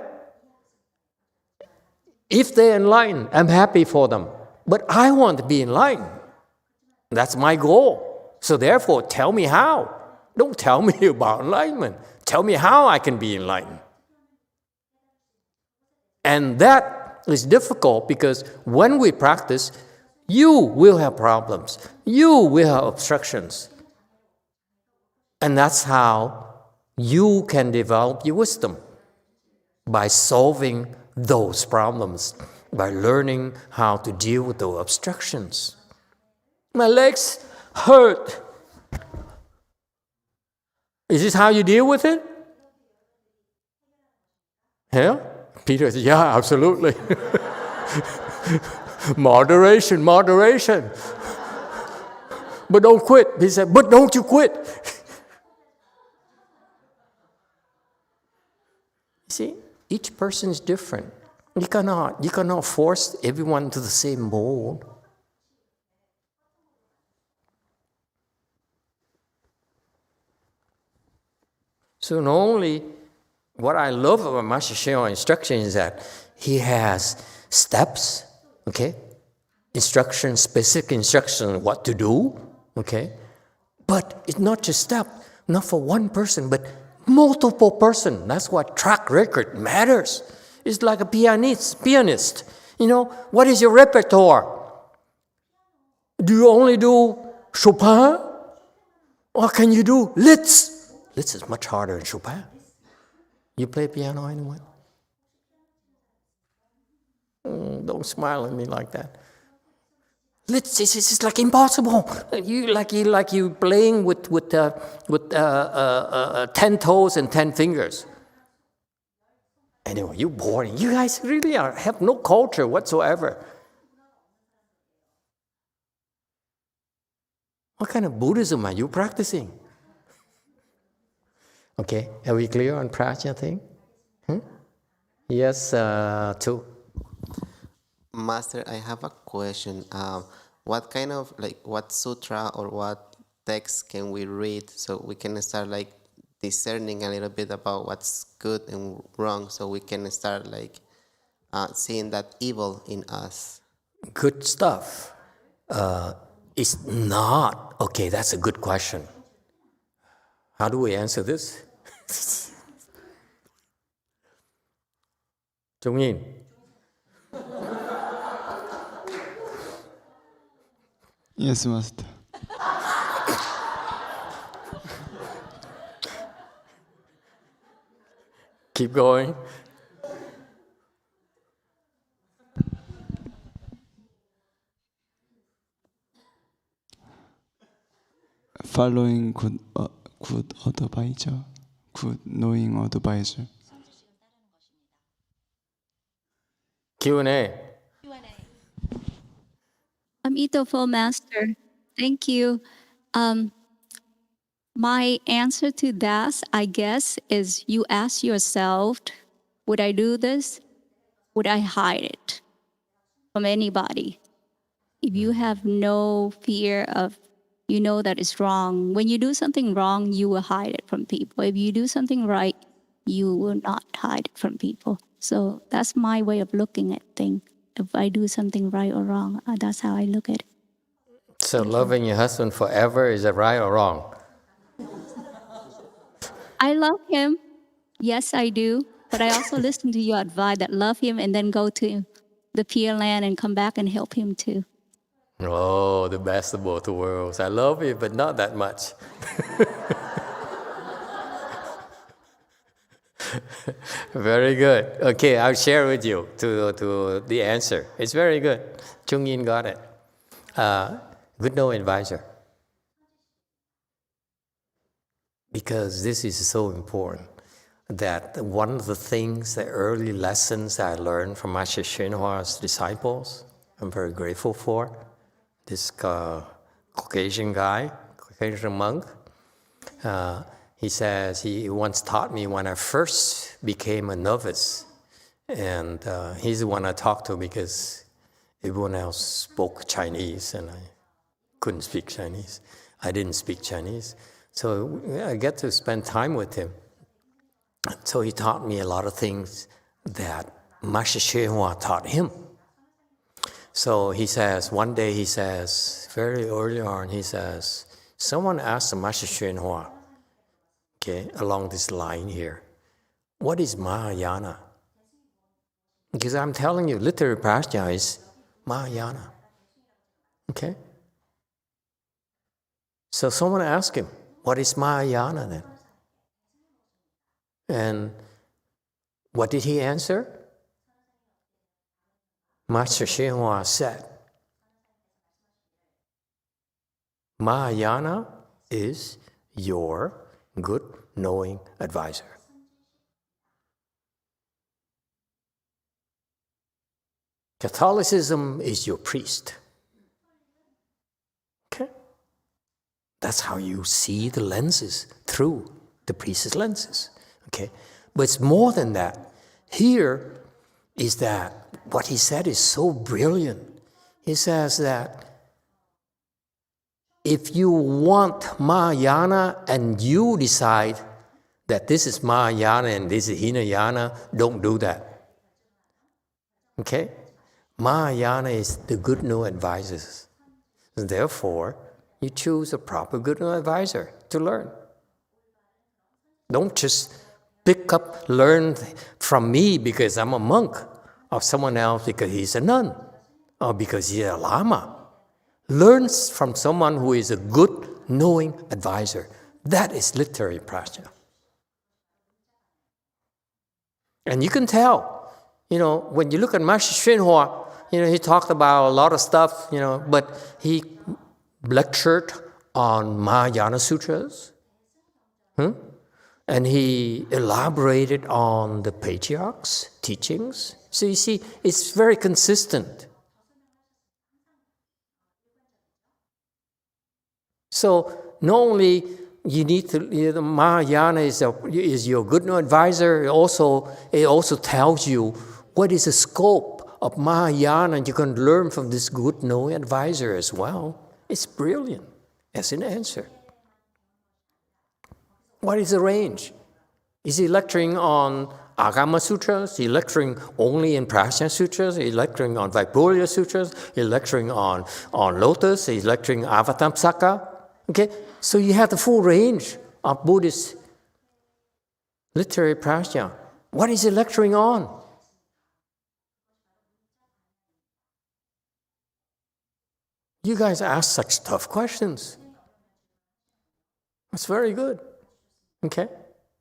If they're enlightened, I'm happy for them. But I want to be enlightened. That's my goal. So therefore, tell me how. Don't tell me about enlightenment. Tell me how I can be enlightened. And that is difficult because when we practice, you will have problems. You will have obstructions. And that's how you can develop your wisdom, by solving those problems, by learning how to deal with those obstructions. My legs hurt. Is this how you deal with it? Yeah? Peter said, yeah, absolutely. Moderation. But don't quit. He said, but don't you quit. See, each person is different. You cannot force everyone to the same mold. So not only what I love about Master Shenhua's instruction is that he has steps, okay? Instruction, specific instruction, what to do, okay? But it's not just step, not for one person, but multiple person. That's why track record matters. It's like a pianist. You know, what is your repertoire? Do you only do Chopin? Or can you do Liszt? Liszt is much harder than Chopin. You play piano, anyone? Don't smile at me like that. Liszt is like impossible. You playing with 10 toes and 10 fingers. Anyway, you're boring. You guys really have no culture whatsoever. What kind of Buddhism are you practicing? Okay, are we clear on Prajna thing? Yes, two. Master, I have a question. What kind of, what sutra or what text can we read so we can start discerning a little bit about what's good and wrong, so we can start seeing that evil in us? Good stuff. It's not. Okay, that's a good question. How do we answer this? Jung-in. Yes, Master. Keep going. Following good advisor, good knowing advisor. Q&A. Emitofuo, Master. Thank you. My answer to that, I guess, is you ask yourself, would I do this? Would I hide it from anybody? If you have no fear of, you know that it's wrong. When you do something wrong, you will hide it from people. If you do something right, you will not hide it from people. So that's my way of looking at things. If I do something right or wrong, that's how I look at it. So loving your husband forever, is that right or wrong? I love him. Yes, I do. But I also listen to your advice that love him and then go to the Pure Land and come back and help him too. Oh, the best of both worlds. I love you, but not that much. Very good. Okay, I'll share with you to the answer. It's very good. Jung-in got it. Good no advisor. Because this is so important. That one of the things, the early lessons I learned from Master Shenhua's disciples, I'm very grateful for. This Caucasian guy, Caucasian monk, he says he once taught me when I first became a novice. And he's the one I talked to because everyone else spoke Chinese and I couldn't speak Chinese. I didn't speak Chinese. So I get to spend time with him. So he taught me a lot of things that Master Shenhua taught him. So he says, one day he says, very early on, he says, someone asked Master Shenhua, okay, along this line here, what is Mahayana? Because I'm telling you, literary Prajna is Mahayana. Okay? So someone asked him, what is Mahayana then? And what did he answer? Master Shenhua said, Mahayana is your good knowing advisor. Catholicism is your priest. Okay? That's how you see the lenses, through the priest's lenses. Okay? But it's more than that. Here is that what he said is so brilliant. He says that if you want Mahayana and you decide that this is Mahayana and this is Hinayana, don't do that. Okay? Mahayana is the good no advisors. Therefore, you choose a proper good no advisor to learn. Don't just learn from me because I'm a monk, or someone else because he's a nun, or because he's a lama. Learn from someone who is a good, knowing advisor. That is literary prajna. And you can tell, when you look at Master Xinhua, he talked about a lot of stuff, but he lectured on Mahayana Sutras. And he elaborated on the patriarchs' teachings. So you see, it's very consistent. So not only you need to, Mahayana is your good no advisor, it also tells you what is the scope of Mahayana, and you can learn from this good no advisor as well. It's brilliant as an answer. What is the range? Is he lecturing on Agama Sutras? Is he lecturing only in Prashnya Sutras? Is he lecturing on Vaipurya Sutras? Is he lecturing on Lotus? Is he lecturing Avatamsaka? Okay, so you have the full range of Buddhist literary prajna. What is he lecturing on? You guys ask such tough questions. That's very good. Okay?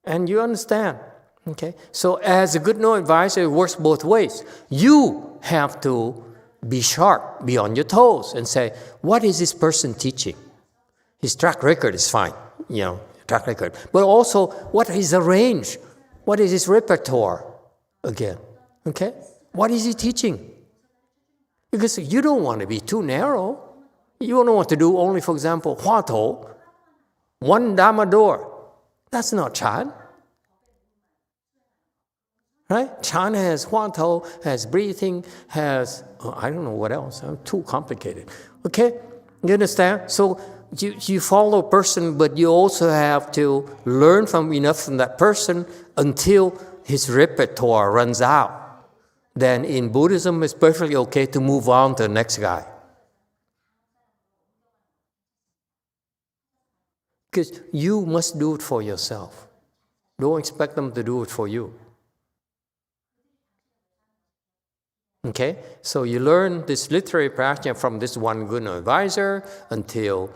And you understand. Okay? So as a good no advisor, it works both ways. You have to be sharp, be on your toes, and say, what is this person teaching? His track record is fine, track record. But also, what is the range? What is his repertoire? Again, okay? What is he teaching? Because you don't want to be too narrow. You don't want to do only, for example, Huatou, one Dharma door. That's not Chan. Right? Chan has Huatou, has breathing, has, I don't know what else. I'm too complicated. Okay? You understand? So you follow a person, but you also have to learn enough from that person until his repertoire runs out. Then in Buddhism, it's perfectly okay to move on to the next guy. Because you must do it for yourself. Don't expect them to do it for you. Okay? So you learn this literary practice from this one good advisor until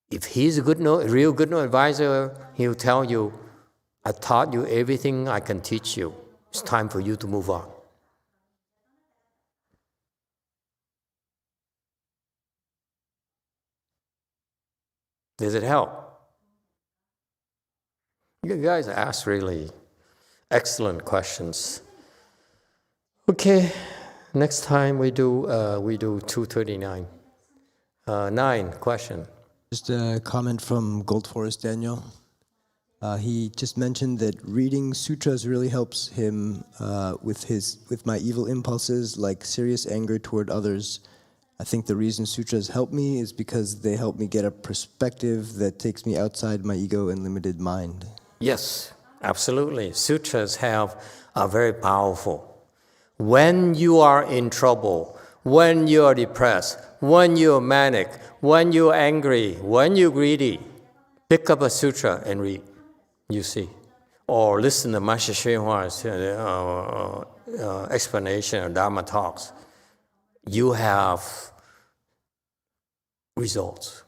if he's a real good advisor, he'll tell you, I taught you everything I can teach you. It's time for you to move on. Does it help? You guys ask really excellent questions. Okay, next time we do 239. 9 question. Just a comment from Gold Forest Daniel. He just mentioned that reading sutras really helps him with my evil impulses, like serious anger toward others. I think the reason sutras help me is because they help me get a perspective that takes me outside my ego and limited mind. Yes, absolutely. Sutras are very powerful. When you are in trouble, when you are depressed, when you are manic, when you are angry, when you're greedy, pick up a sutra and read, you see. Or listen to Master Xinhua's explanation of Dharma talks. You have results.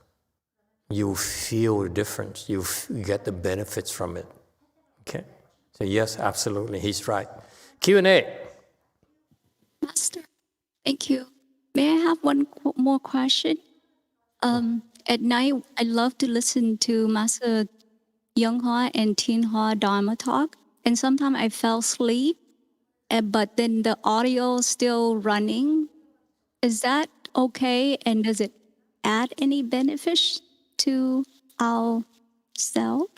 You feel the difference. You get the benefits from it. Okay? So yes, absolutely, he's right. Q&A. Master, thank you. May I have one more question? At night, I love to listen to Master YongHua and Tinhua Dharma talk, and sometimes I fell asleep, but then the audio is still running. Is that okay? And does it add any benefits to ourselves?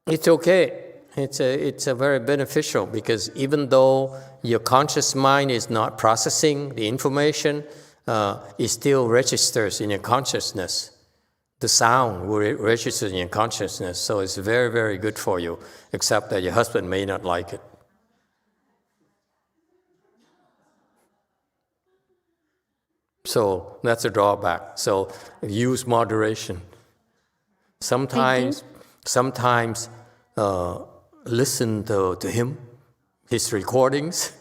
It's okay. It's a very beneficial, because even though your conscious mind is not processing the information, it still registers in your consciousness. The sound will register in your consciousness, so it's very, very good for you, except that your husband may not like it. So that's a drawback. So use moderation. Sometimes listen to him, his recordings.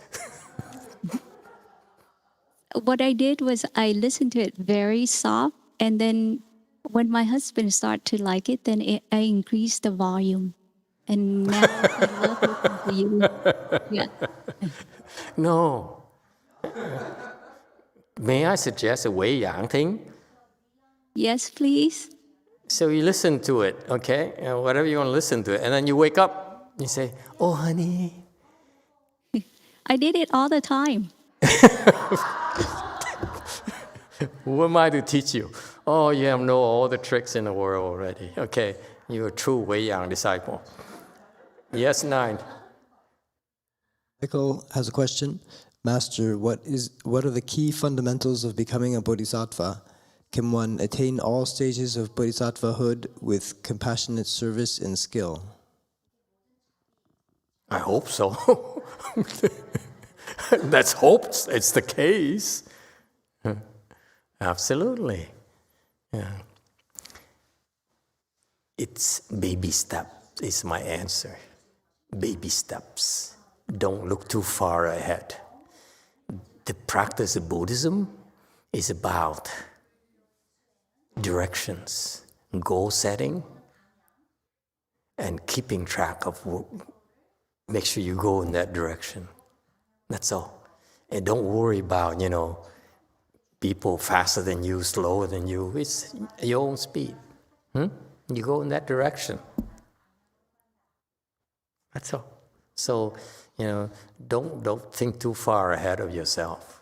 What I did was I listened to it very soft, and then when my husband started to like it, then I increased the volume. And now I love listening to you. Yeah. No. May I suggest a Wei Yang thing? Yes, please. So you listen to it, okay? Whatever you want to listen to it. And then you wake up, you say, oh, honey. I did it all the time. Who am I to teach you? Oh, you have know all the tricks in the world already. Okay, you're a true Wei Yang disciple. Yes, 9. Michael has a question. Master, what are the key fundamentals of becoming a bodhisattva? Can one attain all stages of bodhisattvahood with compassionate service and skill? I hope so. Let's hope it's the case. Absolutely. Yeah. It's baby steps is my answer. Baby steps. Don't look too far ahead. The practice of Buddhism is about directions, goal setting, and keeping track of make sure you go in that direction. That's all. And don't worry about, people faster than you, slower than you. It's your own speed. You go in that direction. That's all. So, don't think too far ahead of yourself.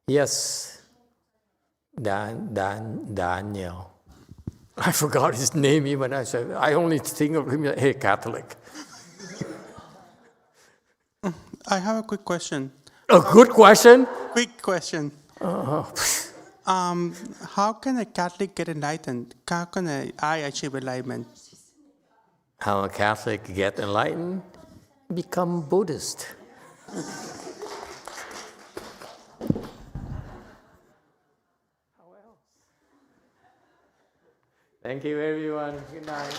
Yes, Daniel. I forgot his name even. I only think of him as a Catholic. I have a quick question. A good question? Quick question. How can a Catholic get enlightened? How can I achieve enlightenment? How a Catholic get enlightened? Become Buddhist. Thank you, everyone. Good night.